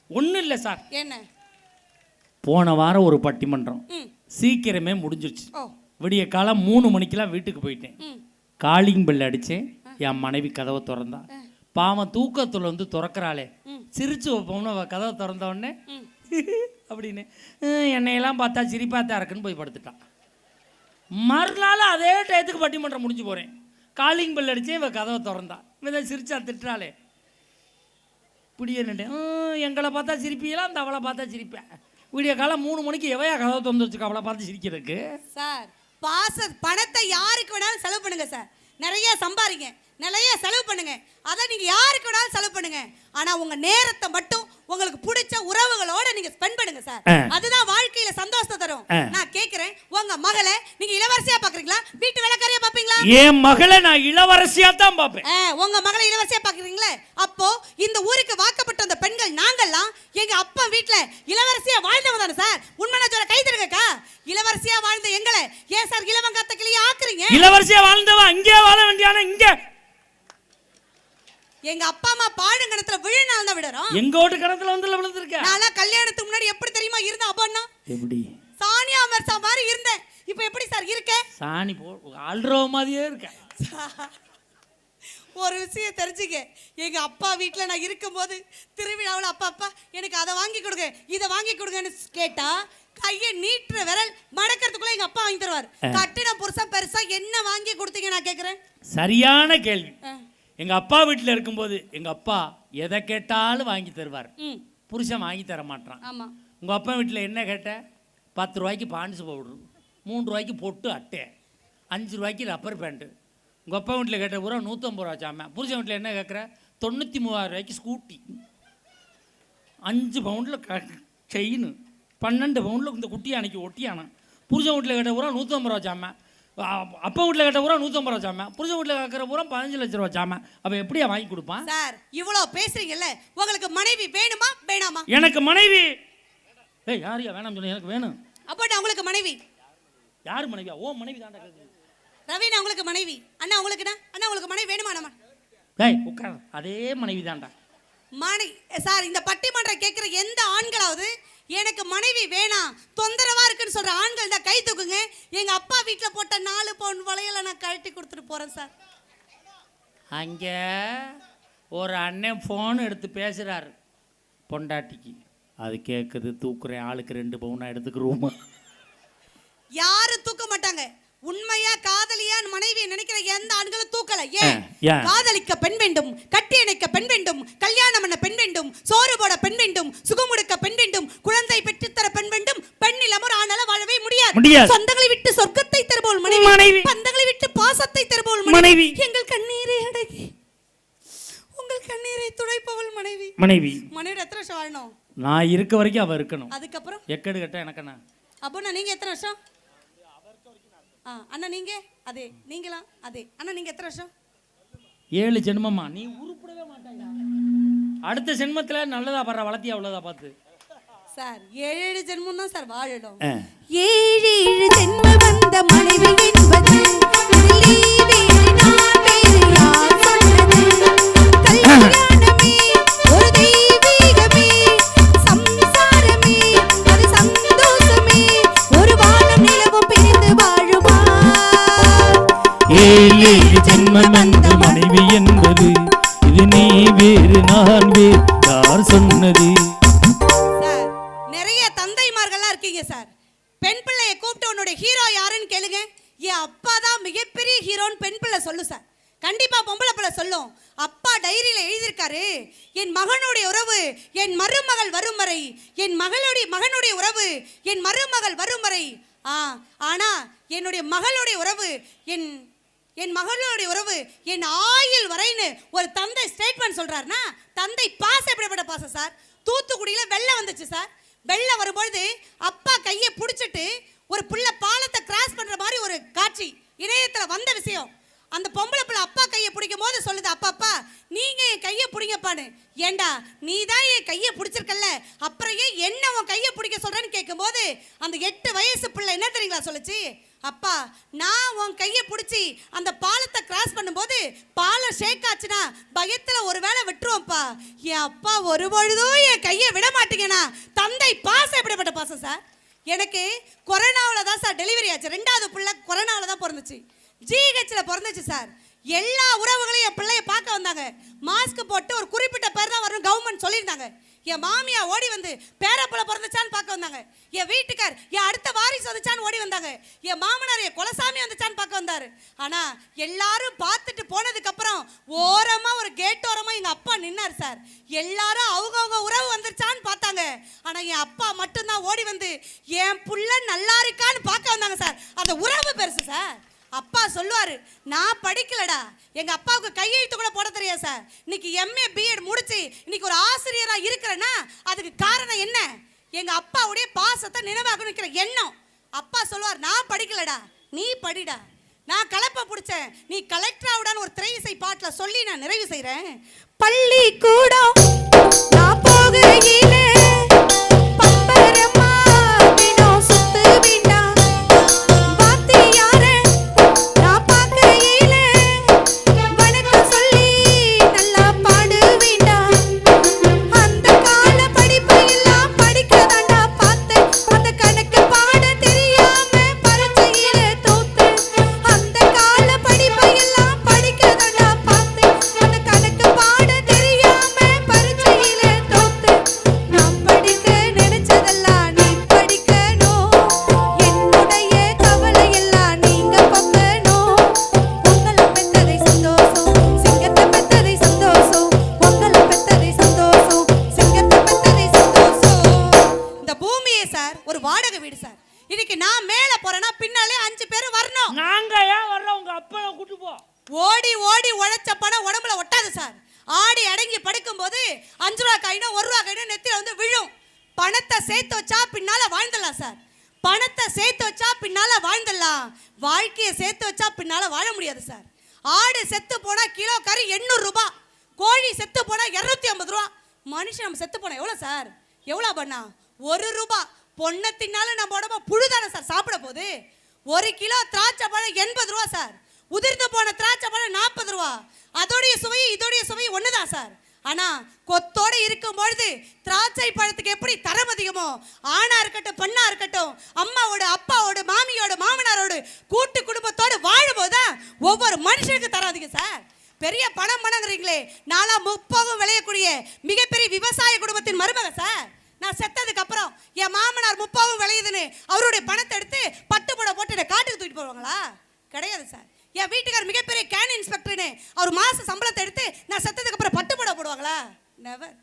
[SPEAKER 1] ஒன்றும் இல்லை சார்.
[SPEAKER 2] என்ன?
[SPEAKER 1] போன வாரம் ஒரு பட்டிமன்றம் சீக்கிரமே முடிஞ்சிருச்சு. விடிய காலம் 3 மணிக்கெல்லாம் வீட்டுக்கு போயிட்டேன். காலிங் பெல் அடித்தேன். என் மனைவி கதவை திறந்தா. பாவம் தூக்கத்தில் வந்து திறக்கிறாளே, சிரிச்சு வைப்போம்னு கதவை திறந்த உடனே அப்படின்னு என்னையெல்லாம் பார்த்தா சிரிப்பாத்தான் இருக்குன்னு போய் படுத்துட்டான். மறுநாள் அதே டயத்துக்கு பட்டிமன்றம் முடிஞ்சு போகிறேன். காலிங் பெல் அடித்தேன். இவன் கதவை திறந்தா. இவன் சிரிச்சா திட்டுறாளே. இப்படியே நின்றேன். எங்களை பார்த்தா சிரிப்பீங்களா, அந்த அவளை பார்த்தா சிரிப்பேன். விடிய காலம் 3 மணிக்கு எவையா கதவை திறந்து வச்சுக்க அவளை பார்த்து சிரிக்கிறதுக்கு?
[SPEAKER 2] சார், பணத்தை யாருக்கு வேணாலும் செலவு பண்ணுங்க சார். நிறைய சம்பாதிங்க, நிறைய செலவு பண்ணுங்க. அதை நீங்க யாருக்கு வேணாலும் செலவு பண்ணுங்க. ஆனா உங்க நேரத்தை மட்டும் உங்களுக்கு பிடிச்ச உறவுகளோட நீங்க ஸ்பெண்ட் பண்ணுங்க சார். அதுதான் வாழ்க்கையில சந்தோஷத்தை தரும். நான் கேக்குறேன், உங்க மகளை நீங்க இளவரசியா பாக்குறீங்களா, வீட்டு வேலைக்காரியா பாப்பீங்களா?
[SPEAKER 1] என் மகளை நான் இளவரசியா தான் பாப்பேன்.
[SPEAKER 2] உங்க மகளை இளவரசியா பாக்குறீங்களே, அப்போ இந்த ஊருக்கு வாக்கப்பட்ட அந்த பெண்கள் நாங்கெல்லாம் எங்க அப்பா வீட்டுல இளவரசியா வாழ்ந்தவங்க தானே சார். உண்மையான சொல்ல கை தருங்கக்கா. இளவரசியா வாழ்ந்த எங்களை ஏன் சார் இளவங்கத்த கிளியா ஆக்குறீங்க?
[SPEAKER 1] இளவரசியா வாழ்ந்தவ அங்கே வாழ வேண்டியான இங்க
[SPEAKER 2] எங்க அப்பா அம்மா பாழுங்கணத்துல விழுநாள் தான் விடுறோம்.
[SPEAKER 1] எங்க ஓட்டு கணத்துல வந்து விழுந்திருக்க.
[SPEAKER 2] நான் கல்யாணத்துக்கு முன்னாடி எப்படி தெரியுமா இருந்தேன்? அப்பன்னா
[SPEAKER 1] எப்படி
[SPEAKER 2] சானியா மிர்சா மாதிரி இருந்தேன். இப்போ எப்படி சார் இருக்க?
[SPEAKER 1] சாணி ஆல்ரோ மாதிரியே இருக்க.
[SPEAKER 2] ஒரு விஷயம் தெரிஞ்சுக்க, எங்க அப்பா வீட்டுல நான் இருக்கும்போது திருவிழாவில் அப்பா அப்பா எனக்கு அதை வாங்கி கொடுங்க இதை வாங்கி கொடுங்கன்னு கேட்டா கையை நீட்டுற விரல் மடக்கிறதுக்குள்ள எங்க அப்பா வாங்கி தருவார். கட்டின புருஷன் பெருசா என்ன வாங்கி கொடுத்தீங்க நான் கேட்கிறேன்.
[SPEAKER 1] சரியான கேள்வி. எங்க அப்பா வீட்டில் இருக்கும்போது எங்க அப்பா எதை கேட்டாலும் வாங்கி தருவார். புருஷன் வாங்கி தர மாட்டான்.
[SPEAKER 2] ஆமா.
[SPEAKER 1] உங்க அப்பா வீட்டில் என்ன கேட்ட? 10 ரூபாய்க்கு பான்ஸ் பவுடரு, 3 ரூபாய்க்கு பொட்டு அட்டை, 5 ரூபாய்க்கு ரப்பர் பேண்ட்டு. உங்க அப்பா வீட்டில் கேட்ட பூரா 150 ரூபா சாம. புருஷன் வீட்டில் என்ன கேட்குற? 93,000 ரூபாய்க்கு ஸ்கூட்டி, 5 பவுண்டில் செயின், 12 பவுண்டில் இந்த குட்டி அன்னைக்கு ஒட்டியானா. புருஷன் வீட்டில் கேட்ட பூரா 150 ரூபா சாம. அப்பா வீட்டில் கேட்ட பூரா 150 ரூபா சாம. புருஷன் வீட்டில் கேட்குற பூரா 15 லட்சம் ரூபா சாம. அப்போ எப்படியா வாங்கி கொடுப்பான்?
[SPEAKER 2] சார், இவ்வளோ பேசுறீங்கல்ல, உங்களுக்கு மனைவி வேணுமா வேணாமா?
[SPEAKER 1] எனக்கு மனைவி. ஏய் யாரையா வேணாம் சொன்ன? எனக்கு வேணும்.
[SPEAKER 2] அப்போ உங்களுக்கு மனைவி
[SPEAKER 1] யார் மனைவியா? ஓ மனைவி தாண்டா கேட்குது.
[SPEAKER 2] ரவீனா உங்களுக்கு மனைவி. அண்ணா உங்களுக்குண்ணா? அண்ணா உங்களுக்கு மனைவி வேணுமா? நம்ம
[SPEAKER 1] ஏய் உட்கார். அதே மனைவி தாண்டா.
[SPEAKER 2] சார், இந்த பட்டிமன்றம் கேட்குற எந்த ஆண்களாவது எனக்கு மனைவி வேணாம் தொந்தரவா இருக்குன்னு சொல்ற ஆண்கள் தான் கை தூக்குங்க. எங்க அப்பா வீட்டில் போட்ட 4 பவுன் வளையல நான் கழட்டி கொடுத்துட்டு போறேன் சார்.
[SPEAKER 1] அங்கே ஒரு அண்ணன் ஃபோன் எடுத்து பேசுகிறாரு பொண்டாட்டிக்கு. அது கேட்குது. தூக்குறேன், ஆளுக்கு 2 பவுனா எடுத்துக்கிறோமா? யாரும்
[SPEAKER 2] தூக்க மாட்டாங்க. உண்மையா காதலியா மனைவியை நினைக்கிற எந்த ஆண்களும் தூக்கல. ஏன்? காதலிக்க பெண் வேண்டும், கட்டி இணைக்க பெண் வேண்டும், கல்யாணம் பண்ண பெண் வேண்டும், சோறு போட பெண் வேண்டும், சுகமுடுக்க பெண் வேண்டும், குழந்தை பெற்றுத்தர பெண் வேண்டும். பெண் இல்லாமல் ஆனால வாழவே முடியாது. சொந்தங்களை விட்டு சொர்க்கத்தை தருபோல் மனைவி, பந்தங்களை விட்டு பாசத்தை தருபோல் மனைவி, எங்கள் கண்ணீரை அடக்கி உங்கள் கண்ணீரை துடைப்பவள் மனைவி. மனைவியோட எத்தனை வருஷம் வாழணும்?
[SPEAKER 1] நான் இருக்க வரைக்கும் அவ இருக்கணும்.
[SPEAKER 2] அதுக்கப்புறம்
[SPEAKER 1] எக்கடு கட்ட எனக்குண்ணா.
[SPEAKER 2] அப்போ நீங்க எத்தனை வருஷம்? அண்ணா நீங்க அதே, நீங்களா அதே. அண்ணா நீங்க எத்தனை வருஷம்?
[SPEAKER 1] 7 ஜென்மமா. நீ உருப்படவே மாட்டாங்க. அடுத்த ஜென்மத்துல நல்லதா பண்ற வளர்த்தியா அவ்வளோதா பார்த்து
[SPEAKER 2] சார். 7 ஜென்மம் தான் சார் வாழணும்.
[SPEAKER 3] 7 ஜென்மம் வந்த மனைவி என்பது கல்யாணமே ஒரு தெய்வீகமே, சம்சாரமே அது சந்தோஷமே, ஒரு வாழும் நிலவும் பிரிந்து வாழுமா.
[SPEAKER 1] 7 ஜென்மம் வந்த மனைவி என்பது இது நீ வேறு நான் வேறு யார் சொன்னது?
[SPEAKER 2] சார், நிறைய தந்தைமார்கள்லாம் இருக்கீங்க சார். பெண் பிள்ளையை கூப்பிட்டு உன்னோட ஹீரோ யாருன்னு கேளுங்க. என் அப்பா தான் மிகப்பெரிய ஹீரோன்னு பெண் பிள்ளை சொல்லு சார். கண்டிப்பா பொம்பளை பிள்ளை சொல்லும். அப்பா டைரியில எழுதியிருக்காரு, என் மகனுடைய உறவு என் மருமகள் வரும் வரை, என் மகனுடைய உறவு என் மருமகள் வரும் வரை. ஆனா என்னுடைய மகளுடைய உறவு என் மகளுடைய உறவு என் ஆயுள் வரைன்னு ஒரு தந்தை ஸ்டேட்மெண்ட் சொல்றாருன்னா, தந்தை பாசம் எப்படிப்பட்ட பாசம் சார். தூத்துக்குடியில வெள்ளம் வந்துச்சு சார். வெள்ளம் வரும்பொழுது அப்பா கையை பிடிச்சிட்டு ஒரு புள்ள பாலத்தை கிராஸ் பண்ற மாதிரி ஒரு காட்சி இணையத்துல வந்த விஷயம். அந்த பொம்பளை பிள்ளை அப்பா கையை பிடிக்கும் போது சொல்லுது, அப்பா நீங்க என் கையை பிடிங்கப்பான்னு. ஏண்டா நீ தான் என் கையை பிடிச்சிருக்கல்ல, அப்புறம் ஏன் என்ன உன் கையை பிடிக்க சொல்றேன்னு கேட்கும்போது அந்த 8 வயசு பிள்ளை என்ன தெரியுங்களா சொல்லுச்சு, அப்பா நான் உன் கையை பிடிச்சி அந்த பாலத்தை கிராஸ் பண்ணும்போது பாலம் ஷேக் ஆச்சுன்னா பயத்தில் ஒரு வேளை விட்டுருவோம்ப்பா. என் அப்பா ஒரு பொழுதும் என் கையை விட மாட்டீங்கன்னா தந்தை பாசம் எப்படிப்பட்ட பாசம் சார். எனக்கு கொரோனாவில் தான் சார் டெலிவரி ஆச்சு. 2வது பிள்ளை கொரோனாவில் தான் பிறந்துச்சு. ஜிஹெச்சில் பிறந்துச்சு சார். எல்லா உறவுகளையும் என் பிள்ளைய பார்க்க வந்தாங்க. மாஸ்க் போட்டு ஒரு குறிப்பிட்ட பேர் தான் வரும் கவர்மெண்ட் சொல்லியிருந்தாங்க. என் மாமியா ஓடி வந்து பேரப்பிள்ளை பிறந்துச்சான்னு பார்க்க வந்தாங்க. என் வீட்டுக்கார் என் அடுத்த வாரிசு வந்துச்சான்னு ஓடி வந்தாங்க. என் மாமனார் என் குலசாமி வந்துச்சான்னு பார்க்க வந்தாரு. ஆனா எல்லாரும் பார்த்துட்டு போனதுக்கு அப்புறம் ஓரமா ஒரு கேட் ஓரமா எங்க அப்பா நின்னார் சார். எல்லாரும் அவங்க உறவு வந்துருச்சான்னு பார்த்தாங்க. ஆனா என் அப்பா மட்டும்தான் ஓடி வந்து என் புள்ள நல்லா இருக்கான்னு பார்க்க வந்தாங்க சார். அந்த உறவு பெருசு சார். அப்பா சொல்லுவாரு, நான் படிக்கலடா, எங்க அப்பாவுக்கு கையெழுத்து கூட போட தெரியாது சார். இன்னைக்கு MA BEd முடிச்சு இன்னைக்கு ஒரு ஆசிரியரா இருக்கிறேன்னா அதுக்கு காரணம் என்ன? எங்க அப்பாவுடைய பாசத்தை நினைவாக நிற்கிற எண்ணம். அப்பா சொல்லுவார், நான் படிக்கலடா, நீ படிடா. நான் கலப்பை பிடிச்சேன், நீ கலெக்டர் ஆகுடான்னு ஒரு திரையிசை பாட்டில் சொல்லி நான் நிறைவு செய்கிறேன்.
[SPEAKER 3] பள்ளி கூடம் நான் போகையிலே பம்பரமா தினம் சுத்து விண்டா வாத்தியாரே நான் பார்க்கையிலே வணக்கம் சொல்லி நல்லா பாடுவிண்டா. அந்த கால படிப்பை எல்லாம் படிக்கதாண்டா பார்த்தேன். அந்த கணக்கு பாட தெரியாம பரீட்சையிலே தோத்தேன். அந்த கால படிப்பை எல்லாம் படிக்கதாண்டா பார்த்தேன். அந்த கணக்கு பாட தெரியாம பரீட்சையிலே தோத்தேன். நான் படிக்க நினைச்சதெல்லாம் நீ படிக்கணும். என்னுடைய கவலை எல்லாம் நீங்க பொங்கணும். உங்களை பெற்றதை சந்தோஷம், சிங்கத்தை பெற்றதை சந்தோஷம். உங்களை பெற்றதை சந்தோஷம், சிங்கத்தை பெற்றதை சந்தோஷம்.
[SPEAKER 2] இந்த பூமியே சார் ஒரு வாடகை வீடு சார். இன்னைக்கு நான் மேலே போறேன்னா பின்னாலே 5 பேர் வரணும்.
[SPEAKER 1] நாங்க ஏன் வர்றோம்? உங்க அப்பா கூட்டு போ.
[SPEAKER 2] ஓடி ஓடி உழைச்ச பணம் உடம்புல ஒட்டாது சார். ஆடி அடங்கி படுக்கும்போது 5 ரூபா காயினோ 1 ரூபா காயினோ நெத்தில வந்து விழும். பணத்தை சேர்த்து வச்சா பின்னால வாழ்ந்துடலாம் சார். பணத்தை சேர்த்து வச்சா பின்னால வாழ்ந்துடலாம். வாழ்க்கையை சேர்த்து வச்சா பின்னால வாழ முடியாது சார். ஆடு செத்து போனா கிலோ கறி 800 ரூபாய், கோழி செத்து போனா 250 ரூபா. மனுஷன் நம்ம செத்து போனா எவ்வளோ சார்? எவ்வளோ பண்ணா 1 ரூபா. பொண்ணை தின்னாலும் நம்ம உடம்பு புழுதானே சார் சாப்பிட போகுது. 1 கிலோ திராட்சை பழம் 80 ரூபா சார். உதிர்ந்து போன திராட்சை பழம் 40 ரூபா. அதோடைய சுவை இதோடைய சுவை ஒண்ணுதான் சார். ஆனா கொத்தோட இருக்கும் பொழுது திராட்சை பழத்துக்கு எப்படி தரம் அதிகமோ, ஆணா இருக்கட்டும் பெண்ணா இருக்கட்டும், அம்மாவோட அப்பாவோட மாமியோட மாமனாரோட கூட்டு குடும்பத்தோடு வாழும்போதுதான் ஒவ்வொரு மனுஷனுக்கு தரம் அதிகம் சார். பெரிய பணங்கிறீங்களே, நாளா 30 விளையக்கூடிய மிகப்பெரிய விவசாய குடும்பத்தின் மருமக சார். நான் செத்ததுக்கு அப்புறம் என் மாமனார் 30 விளையுதுன்னு அவருடைய பணத்தை எடுத்து பட்டு புடவை போட்டு காட்டுக்கு தூக்கிட்டு போவாங்களா? கிடையாது சார். என் வீட்டுக்கார் மிகப்பெரிய கேன் இன்ஸ்பெக்டர்னு அவர் மாச சம்பளத்தை எடுத்து நான் செத்ததுக்கு அப்புறம் பட்டு புடவை போடுவாங்களா? நெவர்.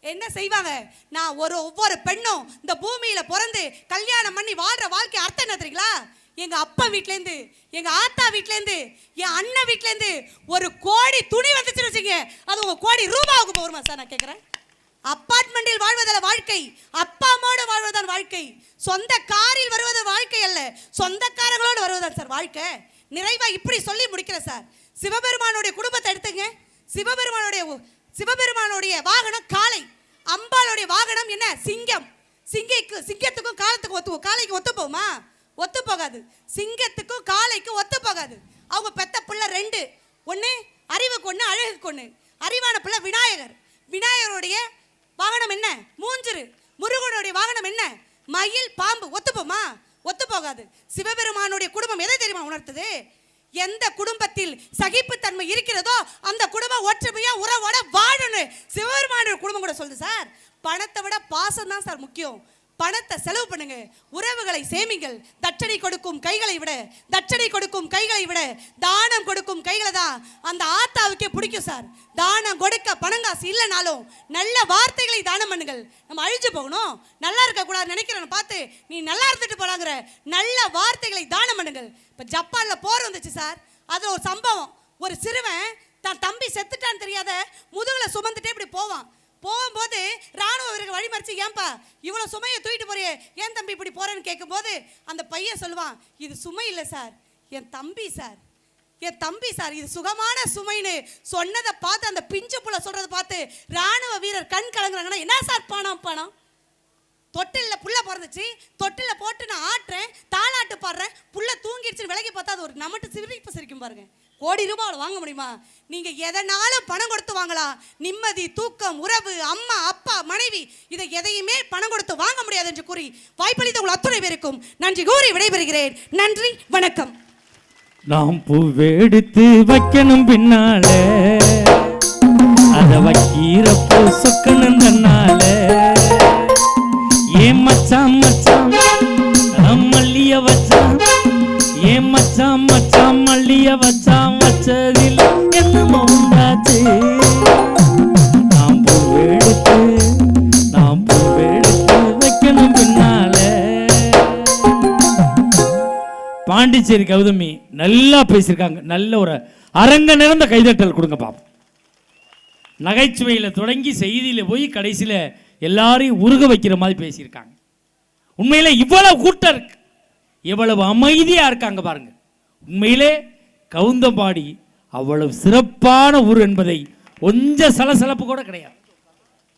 [SPEAKER 2] என்ன செய்வாங்க? நான் ஒவ்வொரு பெண்ணும் இந்த பூமியில பிறந்து கல்யாணம் பண்ணி வாழ்ற வாழ்க்கை அர்த்தம் என்ன தெரியுங்களா? எங்க அப்பா வீட்லேருந்து, எங்க ஆத்தா வீட்லேருந்து, என் அண்ணன் வீட்லேருந்து 1 கோடி துணி வந்துச்சுன்னு வச்சுங்க, அது உங்க கோடி ரூபாவுக்கு போகுமா சார்? நான் கேட்குறேன். அப்பார்ட்மெண்டில் வாழ்வதில் வாழ்க்கை, அப்பா அம்மாவோட வாழ்வதுதான் வாழ்க்கை. சொந்த காரில் வருவது வாழ்க்கை அல்ல, சொந்தக்காரங்களோடு வருவதான் சார் வாழ்க்கை. நிறைவா இப்படி சொல்லி முடிக்கிறேன் சார். சிவபெருமானுடைய குடும்பத்தை எடுத்துங்க. சிவபெருமானுடைய வாகனம் காளை, அம்பாளுடைய வாகனம் என்ன? சிங்கம். சிங்கத்துக்கும் காலத்துக்கும் காளைக்கு ஒத்து போகுமா? ஒத்து போகாது. சிங்கத்துக்கும் காளைக்கும் ஒத்து போகாது. அவங்க பெத்த பிள்ளை 2, ஒன்று அறிவுக்கு ஒன்று அழகுக்கு ஒன்று. அறிவான பிள்ளை விநாயகர். விநாயகருடைய வாகனம் என்ன? மூஞ்சிரு. முருகனுடைய வாகனம் என்ன? மயில் பாம்பு. ஒத்துப்போமா? ஒத்து போகாது. சிவபெருமானுடைய குடும்பம் எதை தெரியுமா உணர்த்துது? எந்த குடும்பத்தில் சகிப்புத்தன்மை இருக்கிறதோ அந்த குடும்பம் ஒற்றுமையா உறவோட வாழணும். சிவபெருமானுடைய குடும்பம் கூட சொல்லுது சார். பணத்தை விட பாசம் தான் சார் முக்கியம். பணத்தை செலவு பண்ணுங்க, உறவுகளை சேமிங்கள். தட்சணை கொடுக்கும் கைகளை விட தானம் கொடுக்கும் கைகளை தான் அந்த ஆத்தாவுக்கே பிடிக்கும் சார். தானம் கொடுக்க பணங்காசு இல்லைனாலும் நல்ல வார்த்தைகளை தானம் பண்ணுங்கள். நம்ம அழிஞ்சு போகணும், நல்லா இருக்கக்கூடாது நினைக்கிறேன் பார்த்து நீ நல்லா இருந்துட்டு போலாங்கிற நல்ல வார்த்தைகளை தானம் பண்ணுங்கள். இப்போ ஜப்பானில் போர் வந்துச்சு சார். அதில் ஒரு சம்பவம். ஒரு சிறுவன் தான் தம்பி செத்துட்டான்னு தெரியாத முதுகில் சுமந்துட்டே இப்படி போகும்போது ராணுவ வீரர்கள் வழிமறிச்சு, ஏன்பா இவ்வளோ சுமையை தூக்கிட்டு போறியே, ஏன் தம்பி இப்படி போறேன்னு கேட்கும்போது அந்த பையன் சொல்லுவான், இது சுமை இல்லை சார், என் தம்பி சார். என் தம்பி சார் இது சுகமான சுமைன்னு சொன்னதை பார்த்து அந்த பிஞ்சு புள்ள சொல்றதை பார்த்து ராணுவ வீரர் கண் கலங்குறாங்கன்னா என்ன சார் பணம் தொட்டில்ல புள்ள பிறந்துச்சு, தொட்டில்ல போட்டு நான் ஆட்டுறேன், தாளாட்டு பாடுறேன், புள்ள தூங்கிடுச்சுன்னு விலைக்கு பார்த்தா அது ஒரு நமட்டு சிரிப்பு சிரிக்கும் பாருங்க. கோடி ரூபாய் வாங்க முடியுமா? நீங்க எதனாலும் பணம் கொடுத்து வாங்கலாம். நிம்மதி, தூக்கம், உறவு, அம்மா, அப்பா, மனைவி இதை எதையுமே பணம் கொடுத்து வாங்க முடியாது என்று கூறி வாய்ப்பளித்த உங்கள் அத்துணை பேருக்கும் நன்றி கூறி விடைபெறுகிறேன். நன்றி, வணக்கம்.
[SPEAKER 1] நாம் பூவெடுத்து வைக்கணும் பின்னால, அத வைக்கிறப்போ சொக்கணும் தன்னால. ஏன் மச்சான் மச்சான் மல்லிய வச்சான், ஏன் மச்சான் மச்சான் மல்லிய வச்சான், வச்சதில் என்னமோ உண்டாச்சு. நாம் பூவெடுத்து வைக்கணும் பின்னால. பாண்டிச்சேரி கௌதமி நல்லா பேசியிருக்காங்க. நல்ல ஒரு அரங்க நிறைந்த கைதட்டல் கொடுங்க பாப்போம். நகைச்சுவையில் தொடங்கி செய்தியில் போய் கடைசியில் எல்லாரையும் உருக வைக்கிற மாதிரி பேசியிருக்காங்க. உண்மையிலே இவ்வளவு கூட்டம் இருக்கு, எவ்வளவு அமைதியா இருக்காங்க பாருங்க. உண்மையிலே கவுந்தம்பாடி அவ்வளவு சிறப்பான ஊர் என்பதை கொஞ்சம் சலசலப்பு கூட கிடையாது.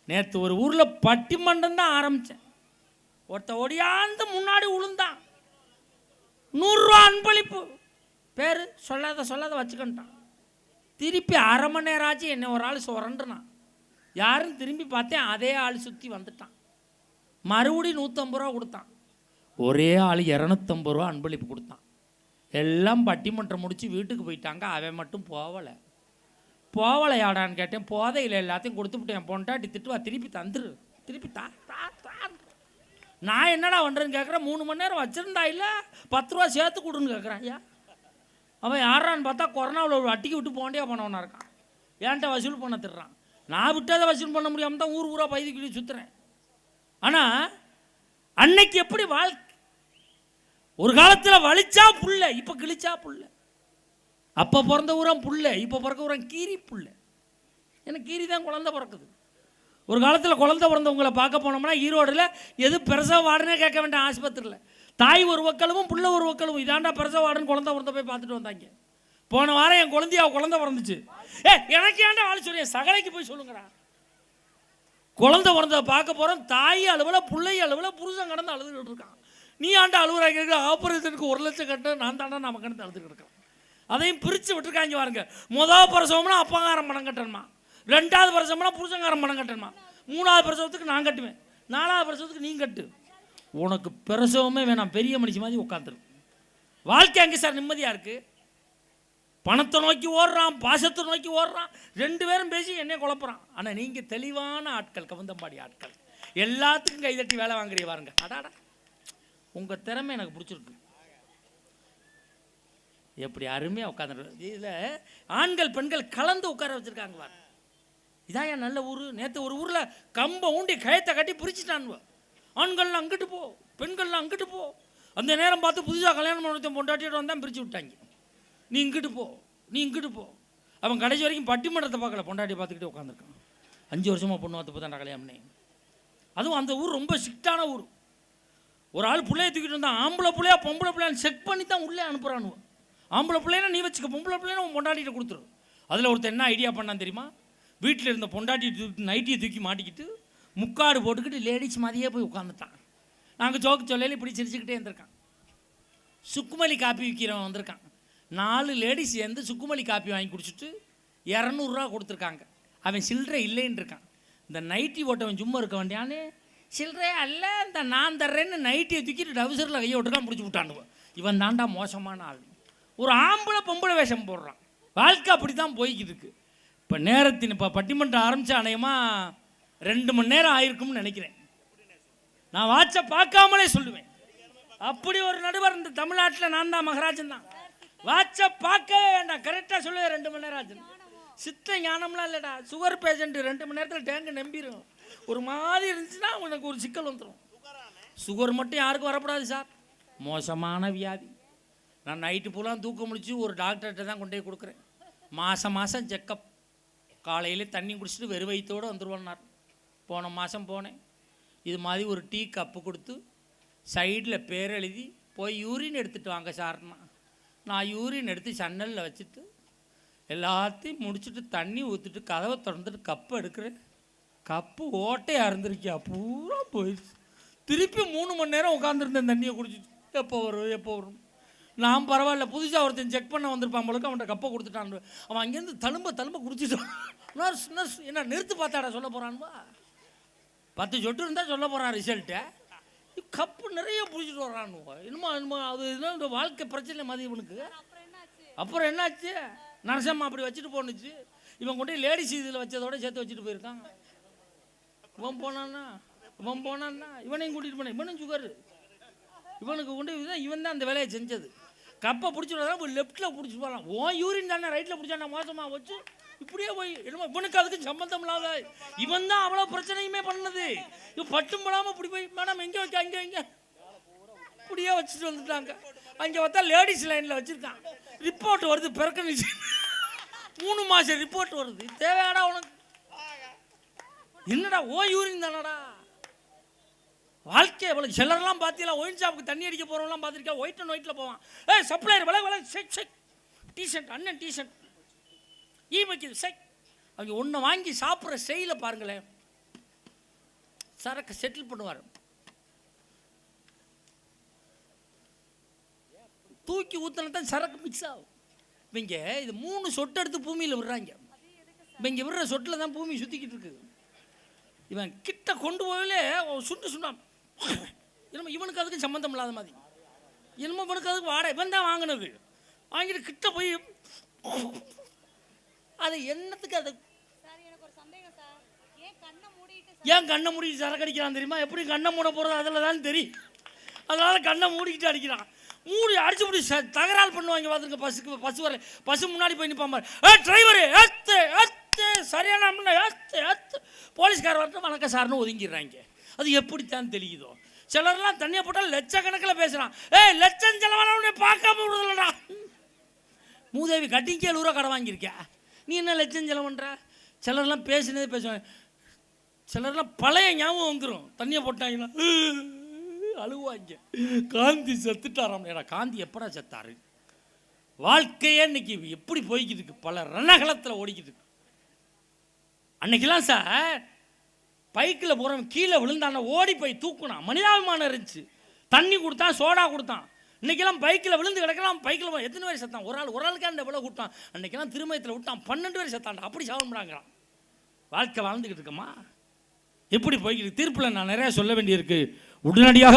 [SPEAKER 1] நேற்று ஒரு ஊர்ல பட்டிமன்றம் தான் ஆரம்பிச்சேன். ஒருத்த ஒடியாந்து முன்னாடி உளுந்தான், 100 ரூபா அன்பளிப்பு, பேரு சொல்லாத வச்சுக்கிட்டான். திருப்பி அரை மணி நேரம் ஆச்சு, என்ன ஒரு ஆள் சுரண்டுனான். யாருன்னு திரும்பி பார்த்தேன், அதே ஆள் சுற்றி வந்துட்டான். மறுபடியும் 150 ரூபா கொடுத்தான். ஒரே ஆள் 250 ரூபா அன்பளிப்பு கொடுத்தான். எல்லாம் பட்டிமன்றம் முடித்து வீட்டுக்கு போயிட்டாங்க. அவன் மட்டும் போவலையாடான்னு கேட்டேன். போதையில் எல்லாத்தையும் கொடுத்துவிட்டேன். என் பொண்டாட்டி திட்டுவா, திருப்பி தந்துரு, திருப்பி தா. நான் என்னடா பண்ணுறேன்னு கேட்குறேன். 3 மணி நேரம் வச்சுருந்தா இல்லை 10 ரூபா சேர்த்து கொடுன்னு கேட்குறேன். ஐயா அவன் யாரான்னு பார்த்தா கொரோனாவில் ஒரு அட்டிக்கு விட்டு போண்டியா போனவனா இருக்கான். ஏன்ட்ட வசூல் பண்ண திடுறான். நான் விட்டதை வசூல் பண்ண முடியாமல் தான் ஊராக பைதிக்கிட்டு சுற்றுறேன். ஆனால் அன்னைக்கு எப்படி வாழ்க்கை, ஒரு காலத்தில் வலிச்சா புள்ள, இப்போ கிழிச்சா புள்ள. அப்போ பிறந்த ஊரம் புள்ள, இப்போ பிறக்க ஊரம் கீரி புள்ள. எனக்கு கீரி தான் குழந்தை பிறக்குது. ஒரு காலத்தில் குழந்தை பிறந்தவங்களை பார்க்க போனோம்னா ஈரோடில் எது பிரசவ வார்டுனே கேட்க வேண்டாம். ஆஸ்பத்திரியில் தாய் ஒரு வக்கலும் புள்ள ஒரு வக்கலும், இதாண்டா பிரசவ வார்டுன்னு குழந்தை பிறந்த போய் பார்த்துட்டு வந்தாங்க. போன வாரம் என் குழந்தையா குழந்தை பிறந்துச்சு. எனக்கு ஏன்டா ஆள் சொல்லிய சகலைக்கு போய் சொல்லுங்கடா. குழந்தை பிறந்ததை பார்க்க போகிறோம். தாய் அளவில் பிள்ளை அளவில் புருஷன் கடந்து அழுதுகிட்டு இருக்கான். நீ ஆண்டா அழுகுறாங்க. ஆபரேஷனுக்கு 1 லட்சம் கட்ட நான் தாண்டா நம்ம கடந்து அழுதுகிட்டு இருக்கேன். அதையும் பிரித்து விட்டுருக்காங்க பாருங்க. முதல் பிரசவம்னா அப்பங்காரம் பணம் கட்டணுமா, 2வது பிரசவம்னா புருஷங்காரம் பணம் கட்டணுமா, 3வது பிரசவத்துக்கு நான் கட்டுவேன், 4வது பிரசவத்துக்கு நீ கட்டு. உனக்கு பிரசவமே வேணாம், பெரிய மனுஷி மாதிரி உட்காந்துரு. வாழ்க்கை அங்கே சார் நிம்மதியாக இருக்குது. பணத்தை நோக்கி ஓடுறான், பாசத்தை நோக்கி ஓடுறான், 2 பேரும் பேசி என்னை குழப்புறான். ஆனால் நீங்கள் தெளிவான ஆட்கள், கவுந்தம்பாடி ஆட்கள், எல்லாத்துக்கும் கைதட்டி வேலை வாங்குறீங்க பாருங்க. அடாடா, உங்கள் திறமை எனக்கு பிடிச்சிருக்கு. எப்படி அருமையாக உட்காந்துரு. இதில் ஆண்கள் பெண்கள் கலந்து உட்கார வச்சுருக்காங்க பாருங்க. இதான் என் நல்ல ஊர். நேற்று ஒரு ஊரில் கம்பை ஊண்டி கயத்தை கட்டி பிரிச்சுட்டான். ஆண்கள்லாம் அங்கிட்டு போ, பெண்கள்லாம் அங்கிட்டு போ. அந்த நேரம் பார்த்து புதுசாக கல்யாணம் பண்ண பொண்டாட்டியோட வந்தான் பிரித்து விட்டாங்க. நீ இங்கிட்டு போ, நீ இங்கிட்டு போ. அவன் கடைசி வரைக்கும் பட்டிமன்றத்தை பார்க்கல, பொண்டாட்டியை பார்த்துக்கிட்டே உட்காந்துருக்கான். 5 வருஷமாக பொண்ணு பார்த்து போதான் கல்யாணம் பண்ணி. அதுவும் அந்த ஊர் ரொம்ப ஸ்ட்ரிக்டான ஊர். ஒரு ஆள் பிள்ளைய தூக்கிட்டு வந்தான். ஆம்பளை பிள்ளையா பொம்பளை பிள்ளையான்னு செக் பண்ணி தான் உள்ளே அனுப்புகிறானுவ. ஆம்பளை பிள்ளைனா நீ வச்சுக்க, பொம்பளை பிள்ளைனா உன் பொண்டாட்டிகிட்ட கொடுத்துரு. அதில் ஒருத்தர் என்ன ஐடியா பண்ணான் தெரியுமா? வீட்டில் இருந்த பொண்டாட்டி நைட்டியை தூக்கி மாட்டிக்கிட்டு முக்காடு போட்டுக்கிட்டு லேடிஸ் மாதிரியே போய் உட்காந்துட்டான். நாங்கள் ஜோக்கு சொல்லல இப்படி சிரிச்சுக்கிட்டே இருந்திருக்கான். சுக்குமல்லி காப்பி விற்கிறவன் வந்திருக்கான். 4 லேடிஸ் சேர்ந்து சுக்குமல்லி காப்பி வாங்கி குடிச்சிட்டு 200 ரூபா கொடுத்துருக்காங்க. அவன் சில்லறை இல்லைன்னு இருக்கான். இந்த நைட்டி ஓட்டவன் சும்மா இருக்க வேண்டியான்னு சில்லறை அல்ல இந்த நான் தர்றேன்னு நைட்டியை தூக்கிட்டு டவுசரில் கையை விட்டுருக்கான், பிடிச்சி விட்டானுவன். இவன் தாண்டா மோசமான ஆள். ஒரு ஆம்பளை பொம்பளை வேஷம் போடுறான். வாழ்க்கை அப்படி தான் போய்கிட்டு இருக்கு. இப்போ நேரத்தின் இப்போ பட்டிமன்றம் ஆரம்பித்த அநேகமாக 2 மணி நேரம் ஆயிருக்கும்னு நினைக்கிறேன். நான் வாட்சை பார்க்காமலே சொல்லுவேன். அப்படி ஒரு நடுவர் இந்த தமிழ்நாட்டில் நான் தான் மகராஜன் தான். வாட்சை பார்க்கவே வேண்டாம், கரெக்டாக சொல்லுவேன். 2 மணி நேரம் ஆச்சு. சித்த ஞானம்லாம் இல்லைடா. சுகர் பேஷண்ட் 2 மணி நேரத்தில் டேங்கு நம்பிடும். ஒரு மாதிரி இருந்துச்சுன்னா உனக்கு ஒரு சிக்கல் வந்துடும். சுகர் மட்டும் யாருக்கும் வரக்கூடாது சார், மோசமான வியாதி. நான் நைட்டு பூலாம் தூக்கம் முடிச்சு ஒரு டாக்டர்கிட்ட தான் கொண்டு போய் கொடுக்குறேன். மாதம் செக்கப். காலையில் தண்ணி குடிச்சிட்டு வெறும் வயிற்றோடு வந்துடுவான்னார். போன மாதம் போனேன். இது மாதிரி ஒரு டீ கப்பு கொடுத்து சைடில் பேர் எழுதி போய் யூரின் எடுத்துகிட்டு வாங்க சார்னா. நான் யூரின் எடுத்து சன்னலில் வச்சுட்டு எல்லாத்தையும் முடிச்சுட்டு தண்ணி ஊற்றிட்டு கதவை திறந்துட்டு கப்பை எடுக்கிறேன். கப்பு ஓட்டையாக இருந்திருக்கியா, பூரா போயிடுச்சு. திருப்பி 3 மணி நேரம் உட்காந்துருந்தேன் தண்ணியை குடிச்சிட்டு. எப்போ வரும். நான் பரவாயில்ல, புதுசாக ஒருத்தன் செக் பண்ண வந்திருப்பான் போலுக்கு, அவன்கிட்ட கப்பை கொடுத்துட்டான். அவன் அங்கேருந்து தழும்ப குடிச்சிட்டான். நர்ஸ் என்ன நிறுத்து பார்த்தாடா சொல்ல போகிறான்வா. 10 சொட்டு இருந்தால் சொல்ல போகிறான் ரிசல்ட்டை. கப்பு நிறைய பிடிச்சிட்டு வர்றான்வா. என்னமோ அது இந்த வாழ்க்கை பிரச்சனை மாதிரி இவனுக்கு. அப்புறம் என்னாச்சு, நரசம்மா அப்படி வச்சுட்டு போணுச்சு. இவன் கொண்டு லேடிஸ் இதில் வச்சதோட சேர்த்து வச்சுட்டு போயிருக்கான். இவன் போனான்னா இவனையும் கூட்டிகிட்டு போனேன். இவனும் சுகரு. இவனுக்கு கொண்டு இவன் தான் அந்த வேலையை செஞ்சது. கப்பை பிடிச்சிட்டு லெஃப்ட்டில் பிடிச்சி போகலாம். ஓன் யூரின் தானே ரைட்டில் பிடிச்சானா மோசமாக வச்சு இப்படியே போய் என்னமோ இவனுக்கு அதுக்கு சம்மந்தம் இல்லாத இவன் தான் அவ்வளோ பிரச்சனையுமே பண்ணது. இவன் பட்டும் போடாமல் இப்படி போய் மேடம் எங்கே வைக்க அங்கே இப்படியே வச்சுட்டு வந்துட்டாங்க. அங்கே பார்த்தா லேடிஸ் லைனில் வச்சுருக்கான். ரிப்போர்ட் வருது, பிறக்கணிச்சு 3 மாதம் ரிப்போர்ட் வருது. தேவையாடா உனக்கு? என்னடா ஓ யூரின் தானடா வாழ்க்கை. எவ்வளோ சிலர்லாம் பார்த்தீங்களா, ஒயின் ஷாப்புக்கு தண்ணி அடிக்க போகிறவங்களாம் பார்த்துருக்கா, ஒயிட் அண்ட் ஒயிட்டில் போவான். சப்ளையர் விலை செக் டீஷர்ட் அண்ணன் டீஷர்ட் வைக்கிது செக். அவங்க ஒன்று வாங்கி சாப்பிட்ற ஸ்டைல பாருங்களேன். சரக்கு செட்டில் பண்ணுவார், தூக்கி ஊற்றினா தான் சரக்கு மிக்ஸ் ஆகும். இவங்க இது 3 சொட்டு எடுத்து பூமியில் விடுறாங்க. இவங்க விடுற சொட்டில் தான் பூமி சுற்றிக்கிட்டு இருக்குது. இவன் கிட்ட கொண்டு போயிலே சுண்டான். என்னமோ இவனுக்கு அதுக்கு சம்மந்தம் இல்லாத மாதிரி. என்னமோ இவனுக்கு அதுக்கு வாடகை இவன் தான் வாங்கினது. வாங்கிட்டு கிட்ட போய் அது என்னத்துக்கு அது ஏன் கண்ணை மூடிட்டு சரக்கு அடிக்கிறான் தெரியுமா? எப்படி கண்ணை மூட போகிறது அதில் தான் தெரியும். அதனால் கண்ணை மூடிக்கிட்டு அடிக்கிறான். மூடி அடிச்சு முடி தகராறு பண்ணுவாங்க பார்த்துருக்க. பசு வர பசு முன்னாடி போய் நிற்பான். டிரைவரு சரியான போலீஸ்கார வரட்டும் வணக்கம் சார்னு ஒதுங்கிடுறாங்க. அது எப்படித்தான் தெரியுதோ. சிலர்லாம் தண்ணியை போட்டால் லட்சக்கணக்கில் பேசுகிறான். லட்சம் செலவான பார்க்காம விடுதலடா. மூதேவி கட்டிங்க 70 ரூபா கடை வாங்கியிருக்கா, நீ என்ன லட்சம் செலவுன்ற? சிலர்லாம் பேசினதே பேசுவாங்க. சிலர்லாம் பழைய ஞாபகம் வந்துடும். தண்ணியை போட்டாங்கன்னா அழுவாங்க. காந்தி செத்துட்டாராம். ஏடா காந்தி எப்படா செத்தாரு? வாழ்க்கையே இன்னைக்கு எப்படி போய்கிட்டு இருக்கு, பல ரணகலத்தில் ஓடிக்கிட்டு இருக்கு. அன்னைக்கெல்லாம் சார் பைக்கில் போகிறவன் கீழே விழுந்தான ஓடி போய் தூக்குனான். மனிதாபிமானம் இருந்துச்சு. தண்ணி கொடுத்தான், சோடா கொடுத்தான். இன்றைக்கெல்லாம் பைக்கில் விழுந்து கிடக்கலாம். பைக்கில் எத்தனை பேர் செத்தான்? ஒரு ஆளுக்கு அந்த விலை கொடுத்தான். அன்றைக்கெல்லாம் திருமயத்தில் விட்டான் 12 பேர் செத்தான்டா. அப்படி சாப்பிட்றாங்கிறான். வாழ்க்கை வாழ்ந்துக்கிட்டு இருக்கமா? எப்படி போய்கிட்டு? தீர்ப்பில் நான் நிறையா சொல்ல வேண்டியிருக்கு. உடனடியாக